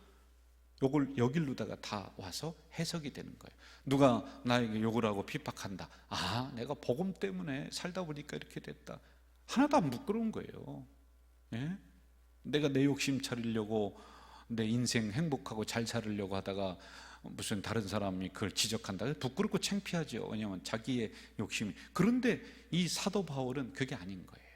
요걸 여길로다가 다 와서 해석이 되는 거예요. 누가 나에게 욕을 하고 핍박한다. 아, 내가 복음 때문에 살다 보니까 이렇게 됐다. 하나도 안 부끄러운 거예요. 예? 내가 내 욕심 차리려고 내 인생 행복하고 잘 살으려고 하다가 무슨 다른 사람이 그걸 지적한다. 부끄럽고 창피하죠. 왜냐하면 자기의 욕심이. 그런데 이 사도 바울은 그게 아닌 거예요.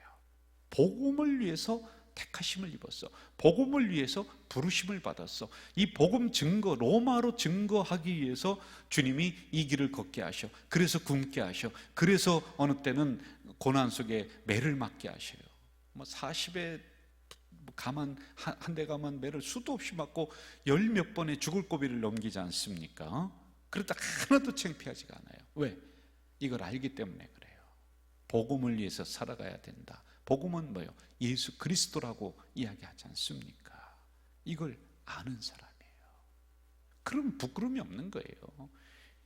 복음을 위해서 택하심을 입었어. 복음을 위해서 부르심을 받았어. 이 복음 증거, 로마로 증거하기 위해서 주님이 이 길을 걷게 하셔. 그래서 굶게 하셔. 그래서 어느 때는 고난 속에 매를 맞게 하셔요. 뭐 40에 가만 한 대 가만 매를 수도 없이 맞고 10몇 번의 죽을 고비를 넘기지 않습니까? 그러다 하나도 창피하지가 않아요. 왜? 이걸 알기 때문에 그래요. 복음을 위해서 살아가야 된다. 복음은 뭐예요? 예수 그리스도라고 이야기하지 않습니까? 이걸 아는 사람이에요. 그럼 부끄러움이 없는 거예요.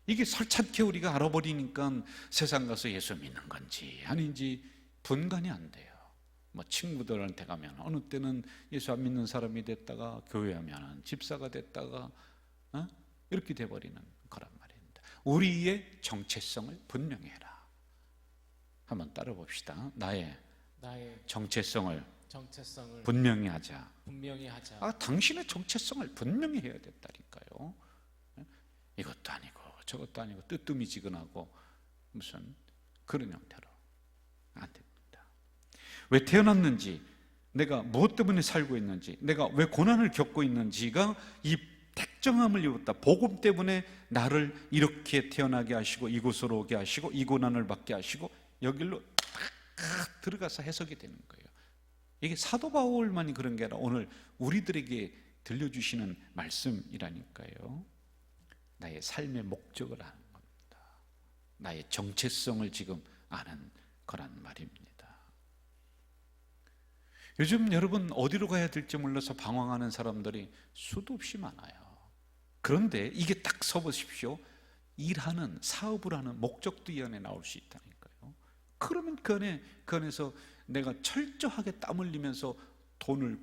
이게 설찬게 우리가 알아버리니까 세상 가서 예수 믿는 건지 아닌지 분간이 안 돼요. 뭐 친구들한테 가면 어느 때는 예수 안 믿는 사람이 됐다가 교회 하면 집사가 됐다가 이렇게 돼버리는 거란 말입니다. 우리의 정체성을 분명히 해라. 한번 따라 봅시다. 나의 정체성을 분명히 하자. 당신의 정체성을 분명히 해야 된다니까요. 이것도 아니고 저것도 아니고 뜨뜨미지근하고 무슨 그런 형태로 안 됩니다. 왜 태어났는지, 내가 무엇 때문에 살고 있는지, 내가 왜 고난을 겪고 있는지가 이 택정함을 입었다. 복음 때문에 나를 이렇게 태어나게 하시고 이곳으로 오게 하시고 이 고난을 받게 하시고 여기로 딱 들어가서 해석이 되는 거예요. 이게 사도 바울만이 그런 게 아니라 오늘 우리들에게 들려주시는 말씀이라니까요. 나의 삶의 목적을 아는 겁니다. 나의 정체성을 지금 아는 거란 말입니다. 요즘 여러분 어디로 가야 될지 몰라서 방황하는 사람들이 수도 없이 많아요. 그런데 이게 딱 서보십시오. 일하는, 사업을 하는 목적도 이 안에 나올 수 있다니까요. 그러면 그 안에서 내가 철저하게 땀 흘리면서 돈을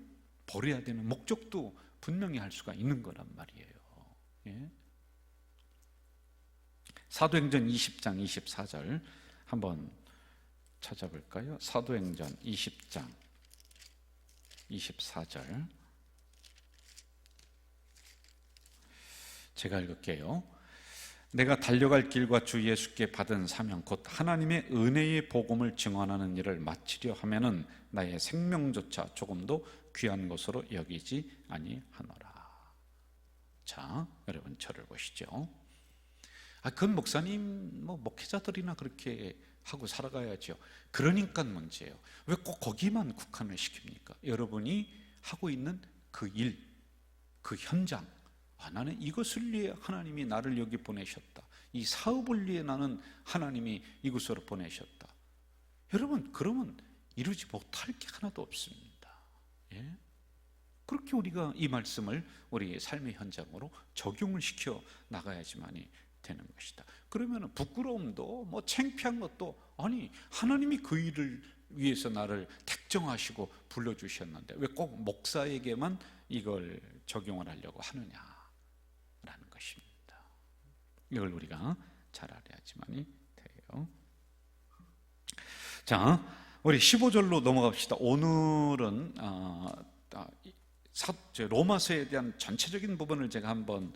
벌어야 되는 목적도 분명히 할 수가 있는 거란 말이에요. 예? 사도행전 20장 24절 한번 찾아볼까요? 사도행전 20장 24절 제가 읽을게요. 내가 달려갈 길과 주 예수께 받은 사명 곧 하나님의 은혜의 복음을 증언하는 일을 마치려 하면은 나의 생명조차 조금도 귀한 것으로 여기지 아니하노라. 자, 여러분 저를 보시죠. 그건 목사님, 목회자들이나 그렇게 하고 살아가야죠. 그러니까 문제예요. 왜 꼭 거기만 국한을 시킵니까? 여러분이 하고 있는 그 일, 그 현장, 나는 이것을 위해 하나님이 나를 여기 보내셨다. 이 사업을 위해 나는 하나님이 이곳으로 보내셨다. 여러분, 그러면 이루지 못할 게 하나도 없습니다. 예? 그렇게 우리가 이 말씀을 우리의 삶의 현장으로 적용을 시켜 나가야지만이 되는 것이다. 그러면 부끄러움도 뭐 창피한 것도, 아니 하나님이 그 일을 위해서 나를 택정하시고 불러주셨는데 왜 꼭 목사에게만 이걸 적용을 하려고 하느냐라는 것입니다. 이걸 우리가 잘 알아야지만이 돼요. 자, 우리 15절로 넘어갑시다. 오늘은 로마서에 대한 전체적인 부분을 제가 한번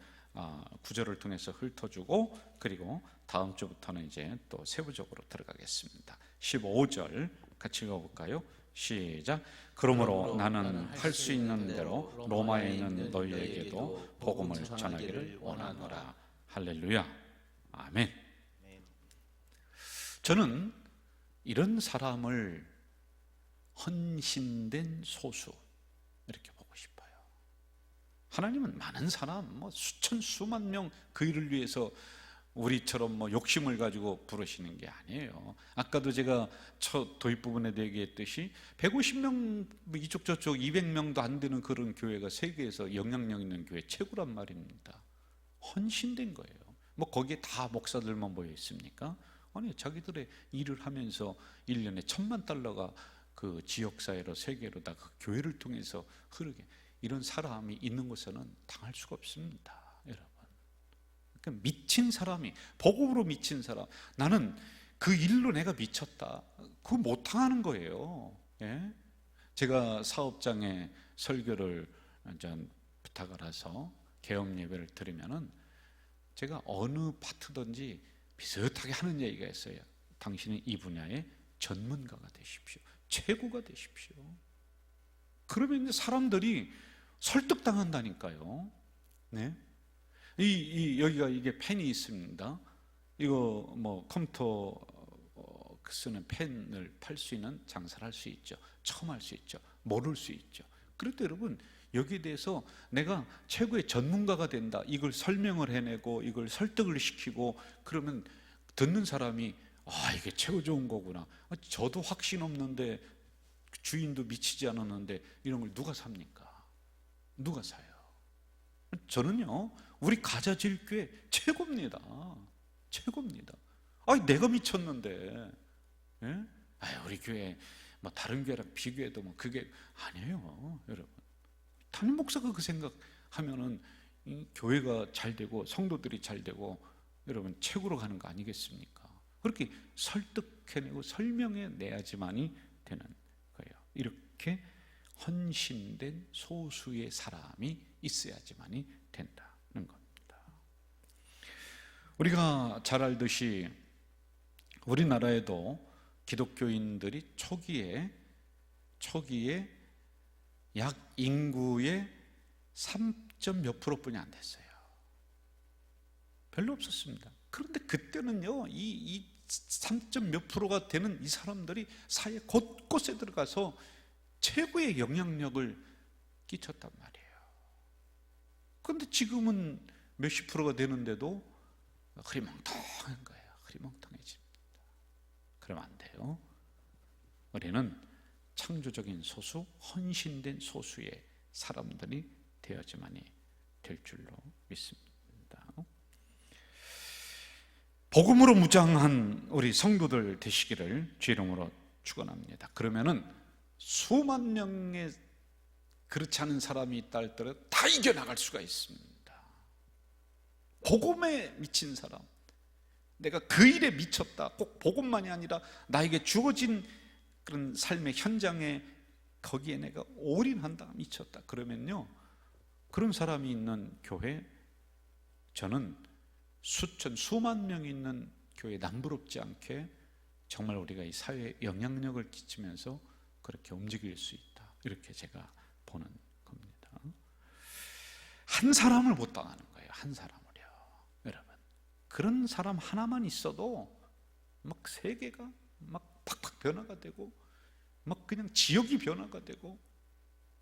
구절을 통해서 훑어주고, 그리고 다음 주부터는 이제 또 세부적으로 들어가겠습니다. 15절 같이 읽어볼까요? 시작. 그러므로 나는 할 수 있는 대로 로마에 있는 너희에게도 복음을 전하기를 원하노라. 할렐루야. 아멘. 저는 이런 사람을 헌신된 소수 이렇게 보고 싶어요. 하나님은 많은 사람, 뭐 수천 수만 명 그 일을 위해서 우리처럼 뭐 욕심을 가지고 부르시는 게 아니에요. 아까도 제가 첫 도입 부분에 얘기했듯이 150명 이쪽 저쪽 200명도 안 되는 그런 교회가 세계에서 영향력 있는 교회 최고란 말입니다. 헌신된 거예요. 뭐 거기에 다 목사들만 모여 있습니까? 아니, 자기들의 일을 하면서 1년에 $10,000,000가 그 지역사회로 세계로 다 그 교회를 통해서 흐르게, 이런 사람이 있는 곳에는 당할 수가 없습니다, 여러분. 그러니까 미친 사람이, 복음으로 미친 사람, 나는 그 일로 내가 미쳤다, 그거 못 당하는 거예요. 예? 제가 사업장에 설교를 부탁을 해서 개업 예배를 드리면은 제가 어느 파트든지 비슷하게 하는 얘기가 있어요. 당신은 이 분야의 전문가가 되십시오. 최고가 되십시오. 그러면 이제 사람들이 설득당한다니까요. 네? 여기가 이게 펜이 있습니다. 이거 뭐 컴퓨터 쓰는 펜을 팔 수 있는 장사를 할 수 있죠. 처음 할 수 있죠. 모를 수 있죠. 그럴 때 여러분, 여기에 대해서 내가 최고의 전문가가 된다, 이걸 설명을 해내고 이걸 설득을 시키고, 그러면 듣는 사람이 이게 최고 좋은 거구나. 저도 확신 없는데, 주인도 미치지 않았는데 이런 걸 누가 삽니까? 누가 사요? 저는요, 우리 가자질교회 최고입니다. 최고입니다. 내가 미쳤는데, 예? 우리 교회 뭐 다른 교회랑 비교해도 뭐 그게 아니에요, 여러분. 담임 목사가 그 생각하면은 이 교회가 잘 되고 성도들이 잘 되고 여러분 최고로 가는 거 아니겠습니까? 그렇게 설득해내고 설명해내야지만이 되는 거예요. 이렇게 헌신된 소수의 사람이 있어야지만이 된다는 겁니다. 우리가 잘 알듯이 우리나라에도 기독교인들이 초기에 약 인구의 3몇 %뿐이 안 됐어요. 별로 없었습니다. 그런데 그때는요, 이 3몇 %가 되는 이 사람들이 사회 곳곳에 들어가서 최고의 영향력을 끼쳤단 말이에요. 그런데 지금은 몇십 %가 되는데도 흐리멍텅한 거예요. 흐리멍텅해집니다. 그러면 안 돼요. 우리는 창조적인 소수, 헌신된 소수의 사람들이 되어야지만이 될 줄로 믿습니다. 복음으로 무장한 우리 성도들 되시기를 주의 이름으로 축원합니다. 그러면은 수만 명의 그렇지 않은 사람이 있다 할더라도 다 이겨나갈 수가 있습니다. 복음에 미친 사람, 내가 그 일에 미쳤다, 꼭 복음만이 아니라 나에게 주어진 그런 삶의 현장에 거기에 내가 올인한다, 미쳤다, 그러면요, 그런 사람이 있는 교회, 저는 수만 명이 있는 교회 남부럽지 않게 정말 우리가 이 사회에 영향력을 끼치면서 그렇게 움직일 수 있다, 이렇게 제가 보는 겁니다. 한 사람을 못 당하는 거예요. 한 사람을요, 여러분. 그런 사람 하나만 있어도 막 세계가 막 팍팍 변화가 되고 막 그냥 지역이 변화가 되고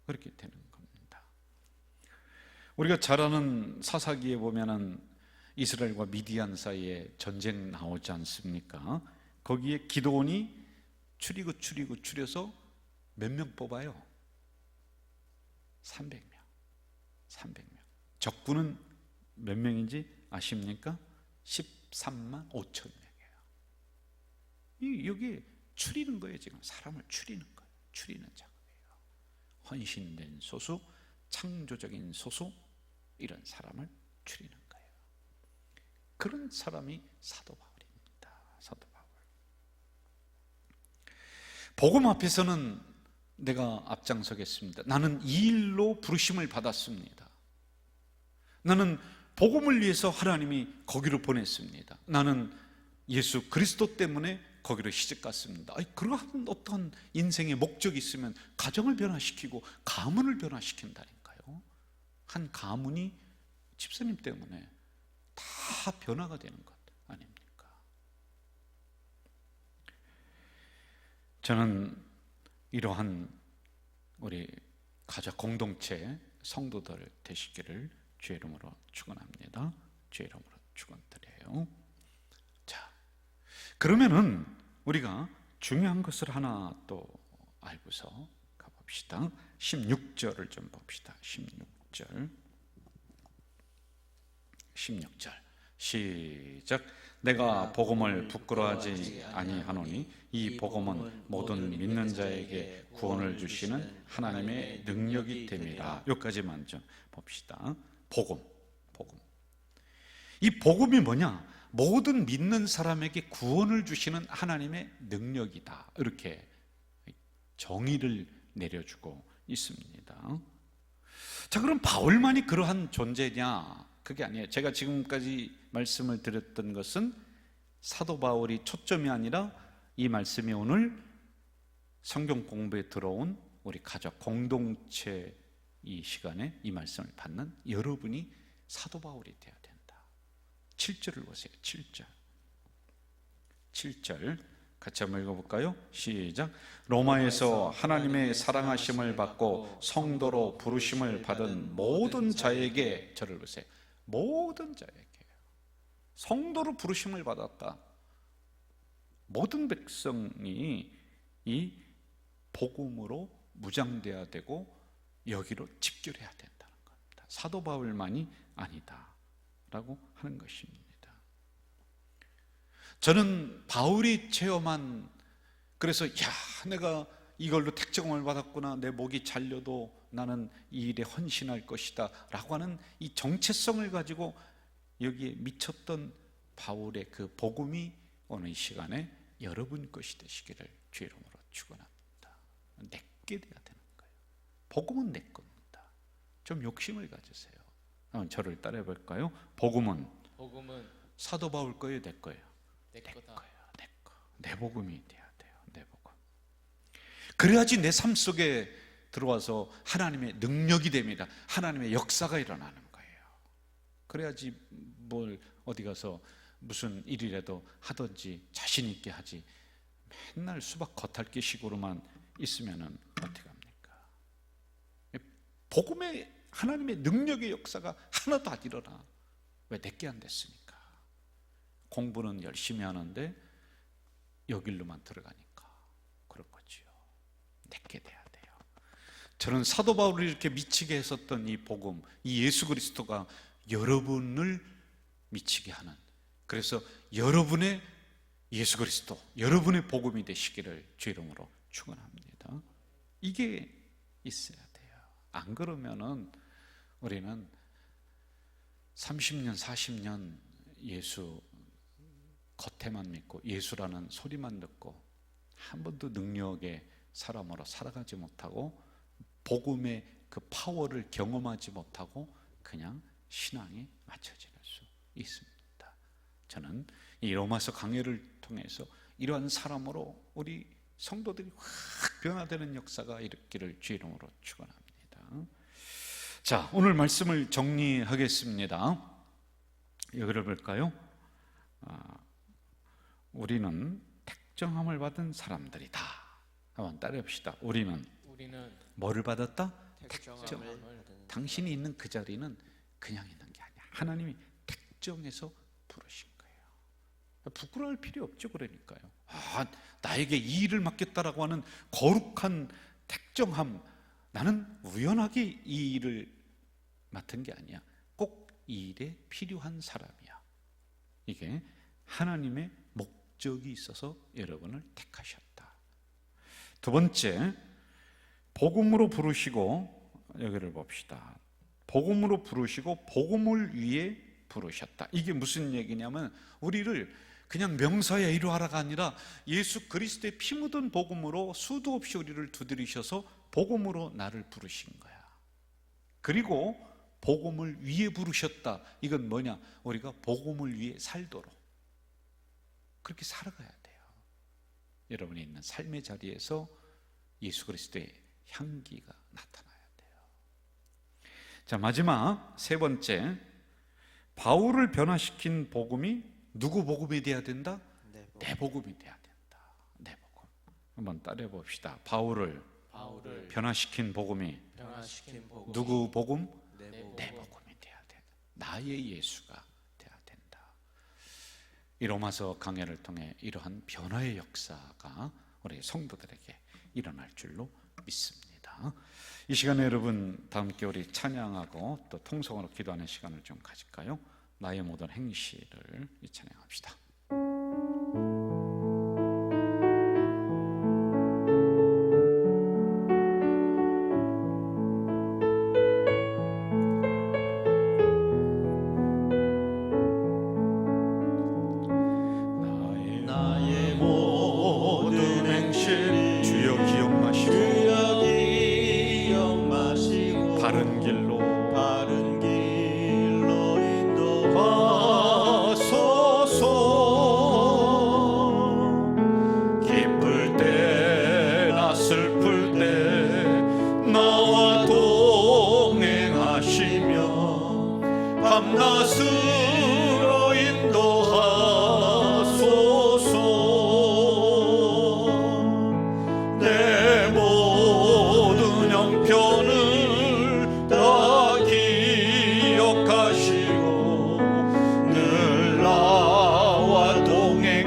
그렇게 되는 겁니다. 우리가 잘 아는 사사기에 보면은 이스라엘과 미디안 사이에 전쟁 나오지 않습니까? 거기에 기드온이 추려서 몇 명 뽑아요? 300명. 적군은 몇 명인지 아십니까? 13만 5천 명이에요. 여기 추리는 거예요. 지금 사람을 추리는 거예요. 추리는 작업이에요. 헌신된 소수, 창조적인 소수, 이런 사람을 추리는 거예요. 그런 사람이 사도 바울입니다. 사도 바울. 복음 앞에서는 내가 앞장서겠습니다. 나는 이 일로 부르심을 받았습니다. 나는 복음을 위해서 하나님이 거기로 보냈습니다. 나는 예수 그리스도 때문에 거기로 시집갔습니다. 그러한 어떤 인생의 목적이 있으면 가정을 변화시키고 가문을 변화시킨다니까요. 한 가문이 집사님 때문에 다 변화가 되는 것 아닙니까? 저는 이러한 우리 가족 공동체 성도들 되시기를 주의 이름으로 축원합니다. 주의 이름으로 축원드려요. 자, 그러면은 우리가 중요한 것을 하나 또 알고서 가봅시다. 16절을 좀 봅시다. 16절 시작. 내가 복음을 부끄러워하지 아니하노니 이 복음은 모든 믿는 자에게 구원을 주시는 하나님의 능력이 됨이라. 여기까지만 좀 봅시다. 복음. 이 복음이 뭐냐? 모든 믿는 사람에게 구원을 주시는 하나님의 능력이다. 이렇게 정의를 내려주고 있습니다. 자, 그럼 바울만이 그러한 존재냐? 그게 아니에요. 제가 지금까지 말씀을 드렸던 것은 사도 바울이 초점이 아니라 이 말씀이 오늘 성경 공부에 들어온 우리 가족 공동체 이 시간에 이 말씀을 받는 여러분이 사도 바울이 되어야 된다. 7절을 보세요. 7절 같이 한번 읽어볼까요? 시작. 로마에서 하나님의 사랑하심을 받고 성도로 부르심을 받은 모든 자에게, 저를 보세요, 모든 자에게 성도로 부르심을 받았다. 모든 백성이 이 복음으로 무장돼야 되고 여기로 집결해야 된다는 겁니다. 사도 바울만이 아니다 라고 하는 것입니다. 저는 바울이 체험한, 그래서 내가 이걸로 택정을 받았구나, 내 목이 잘려도 나는 이 일에 헌신할 것이다 라고 하는 이 정체성을 가지고 여기에 미쳤던 바울의 그 복음이 오늘 이 시간에 여러분 것이 되시기를 주의 이름으로 축원합니다. 내게 돼야 되는 거예요. 복음은 내 겁니다. 좀 욕심을 가지세요. 한번 저를 따라해 볼까요? 복음은 사도 바울 거예요, 내 거예요? 내 거예요. 내 복음이 돼야 돼요. 내 복음. 그래야지 내 삶 속에 들어와서 하나님의 능력이 됩니다. 하나님의 역사가 일어나는 거예요. 그래야지 뭘 어디 가서 무슨 일이라도 하든지 자신 있게 하지, 맨날 수박 겉핥기 식으로만 있으면은 어떻게 합니까? 복음의 하나님의 능력의 역사가 하나도 안 일어나. 왜 내게 안 됐습니까? 공부는 열심히 하는데 여길로만 들어가니까 그럴 거지요. 내게 돼야 돼요. 저는 사도 바울이 이렇게 미치게 했었던 이 복음, 이 예수 그리스도가 여러분을 미치게 하는, 그래서 여러분의 예수 그리스도, 여러분의 복음이 되시기를 주 이름으로 축원합니다. 이게 있어야 돼요. 안 그러면은 우리는 30년, 40년 예수 겉에만 믿고 예수라는 소리만 듣고 한 번도 능력의 사람으로 살아가지 못하고 복음의 그 파워를 경험하지 못하고 그냥 신앙이 맞춰질 수 있습니다. 저는 이 로마서 강해를 통해서 이러한 사람으로 우리 성도들이 확 변화되는 역사가 일으키기를 주 이름으로 축원합니다. 자, 오늘 말씀을 정리하겠습니다. 여기를 볼까요? 우리는 택정함을 받은 사람들이다. 한번 따라해봅시다. 우리는 뭐를 받았다? 택정함을 받은. 당신이 있는 그 자리는 그냥 있는 게 아니야. 하나님이 택정해서 부르신 거예요. 부끄러울 필요 없죠. 그러니까요. 나에게 이 일을 맡겼다라고 하는 거룩한 택정함, 나는 우연하게 이 일을 맡은 게 아니야. 꼭 이 일에 필요한 사람이야. 이게 하나님의 목적이 있어서 여러분을 택하셨다. 두 번째, 복음으로 부르시고, 여기를 봅시다. 복음으로 부르시고 복음을 위해 부르셨다. 이게 무슨 얘기냐면 우리를 그냥 명사에 이루하라가 아니라 예수 그리스도의 피 묻은 복음으로 수도 없이 우리를 두드리셔서 복음으로 나를 부르신 거야. 그리고 복음을 위해 부르셨다. 이건 뭐냐? 우리가 복음을 위해 살도록 그렇게 살아가야 돼요. 여러분이 있는 삶의 자리에서 예수 그리스도의 향기가 나타나야 돼요. 자, 마지막 세 번째, 바울을 변화시킨 복음이 누구 복음이 돼야 된다? 내 복음이 돼야 된다. 내 복음. 한번 따라해 봅시다. 바울을 변화시킨 복음이 누구 복음? 내 복음이 돼야 된다. 나의 예수가 돼야 된다. 이 로마서 강해를 통해 이러한 변화의 역사가 우리 성도들에게 일어날 줄로 믿습니다. 이 시간에 여러분 다 함께 우리 찬양하고 또 통성으로 기도하는 시간을 좀 가질까요? 나의 모든 행실을 찬양합시다. 나의 모든 행실 주여 기억 마시고 바른 길로 인도하소서. 기쁠 때나 슬플 때 나와 동행하시며 밤낮으로 인도하소서. 내 모든 형편을 다 기억하시고 늘 나와 동행하옵소서.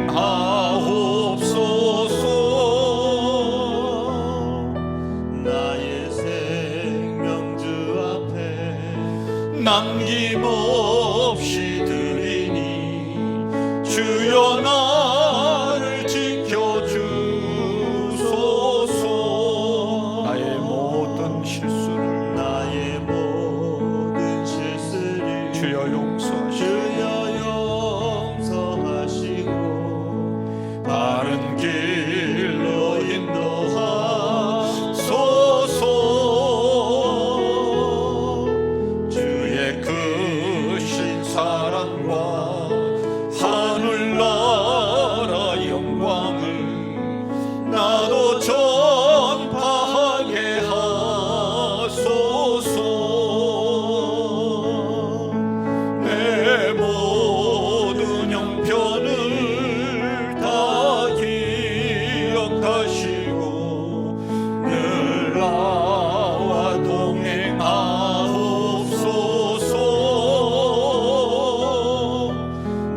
나의 생명 주 앞에 남김없이 드리니 주여 나를 지켜주소서. 나의 모든 실수를 주여 용서하시고 바른 길로 인도하소서. 주의 크신 사랑과 하늘나라 영광을 나도 전파하게 하소서. 내 모든 형편을 다 기억하시고 늘 나와 동행하옵소서.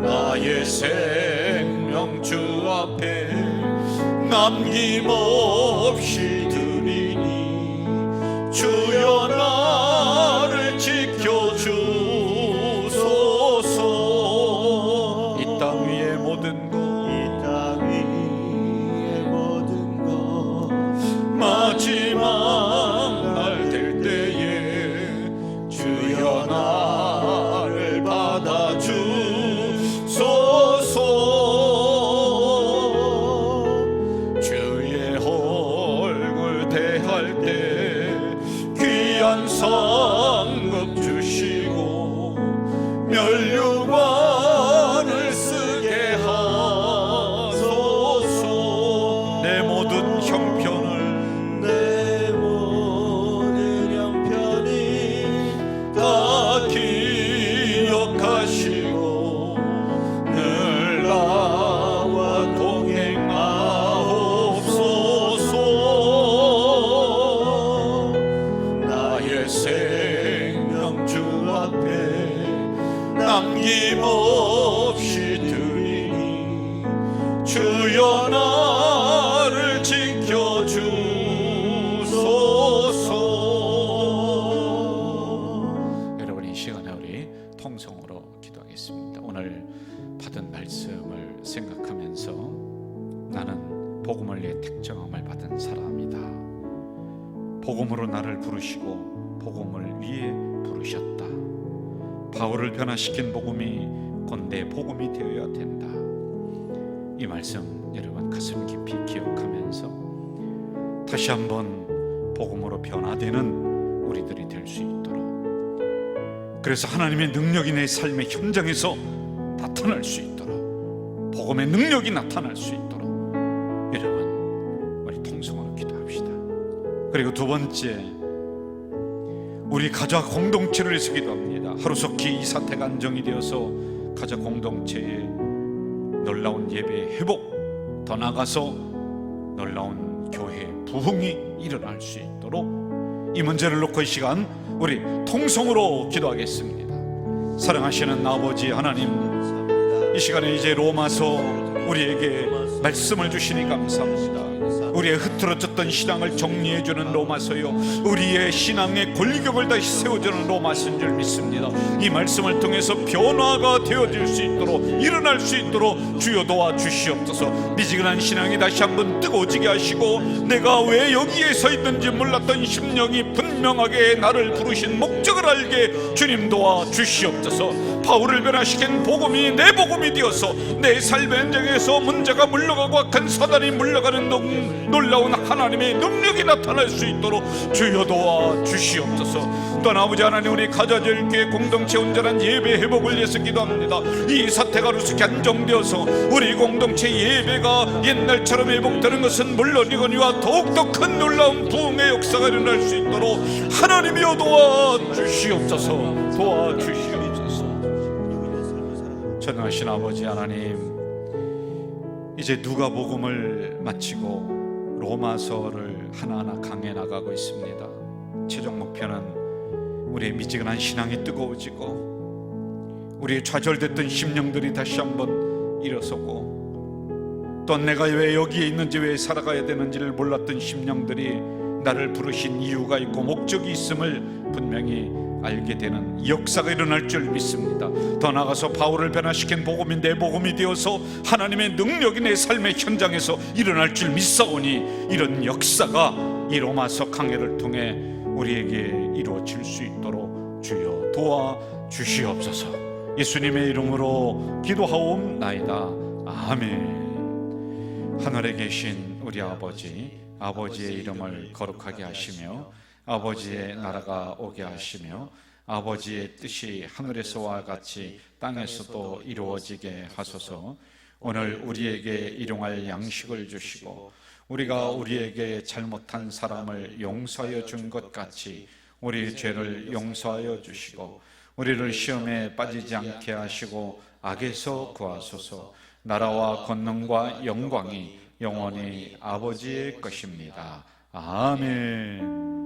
나의 생명 주 앞에 남김없이 드리니 주여 나를 지켜주소서. 이 땅 위의 모든 것 마지막 날 될 때에 주여 나를 받아주소서. 주의 얼굴 대할 때 귀한 상급 주시고 면류관을 쓰게 하소서. 내 모든 형편을 다 기억하시고 늘 나와 동행하옵소서. 나의 생명 주 앞에 남김없이 드리니 주여 나를 지켜주소서. 여러분 이 시간에 우리 통성으로 기도하겠습니다. 기도하겠습니다. 오늘 받은 말씀을 생각하면서 나는 복음을 위해 택정함을 받은 사람이다. 복음으로 나를 부르시고 복음을 위해 부르셨다. 바울을 변화시킨 복음이 곧 내 복음이 되어야 된다. 이 말씀 여러분 가슴 깊이 기억하면서 다시 한번 복음으로 변화되는 우리들이 될 수 있도록, 그래서 하나님의 능력이 내 삶의 현장에서 나타날 수 있도록, 복음의 능력이 나타날 수 있도록 여러분 우리 통성으로 기도합시다. 그리고 두 번째, 우리 가족 공동체를 위해서 기도합니다. 하루속히 이 사태가 안정이 되어서 가족 공동체의 놀라운 예배 회복, 더 나아가서 놀라운 교회 부흥이 일어날 수 있도록 이 문제를 놓고 이 시간 우리 통성으로 기도하겠습니다. 사랑하시는 아버지 하나님, 이 시간에 이제 로마서 우리에게 말씀을 주시니 감사합니다. 우리의 흐트러졌던 신앙을 정리해주는 로마서요, 우리의 신앙의 골격을 다시 세워주는 로마서인 줄 믿습니다. 이 말씀을 통해서 변화가 되어질 수 있도록, 일어날 수 있도록 주여 도와주시옵소서. 미지근한 신앙이 다시 한번 뜨거워지게 하시고, 내가 왜 여기에 서 있는지 몰랐던 심령이 분명하게 나를 부르신 목적을 알게 주님 도와주시옵소서. 바울을 변화시킨 복음이 내 복음이 되어서 내 삶의 현장에서 문제가 물러가고 악한 사단이 물러가는 놀라운 하나님의 능력이 나타날 수 있도록 주여 도와주시옵소서. 또한 아버지 하나님, 우리 가자절교회 공동체 온전한 예배 회복을 위해서 기도합니다. 이 사태가 하루속히 안정되어서 우리 공동체 예배가 옛날처럼 회복되는 것은 물론이거니와 더욱더 큰 놀라운 부흥의 역사가 일어날 수 있도록 하나님이여 도와주시옵소서. 도와주시옵소서. 전능하신 아버지 하나님, 이제 누가복음을 마치고 로마서를 하나하나 강해 나가고 있습니다. 최종 목표는 우리의 미지근한 신앙이 뜨거워지고 우리의 좌절됐던 심령들이 다시 한번 일어서고, 또 내가 왜 여기에 있는지, 왜 살아가야 되는지를 몰랐던 심령들이 나를 부르신 이유가 있고 목적이 있음을 분명히 알게 되는 역사가 일어날 줄 믿습니다. 더 나아가서 바울을 변화시킨 복음이 내 복음이 되어서 하나님의 능력이 내 삶의 현장에서 일어날 줄 믿사오니, 이런 역사가 이 로마서 강해를 통해 우리에게 이루어질 수 있도록 주여 도와주시옵소서. 예수님의 이름으로 기도하옵나이다. 아멘. 하늘에 계신 우리 아버지, 아버지의 이름을 거룩하게 하시며 아버지의 나라가 오게 하시며 아버지의 뜻이 하늘에서와 같이 땅에서도 이루어지게 하소서. 오늘 우리에게 일용할 양식을 주시고, 우리가 우리에게 잘못한 사람을 용서하여 준 것 같이 우리 죄를 용서하여 주시고, 우리를 시험에 빠지지 않게 하시고 악에서 구하소서. 나라와 권능과 영광이 영원히 아버지의 것입니다. 아멘.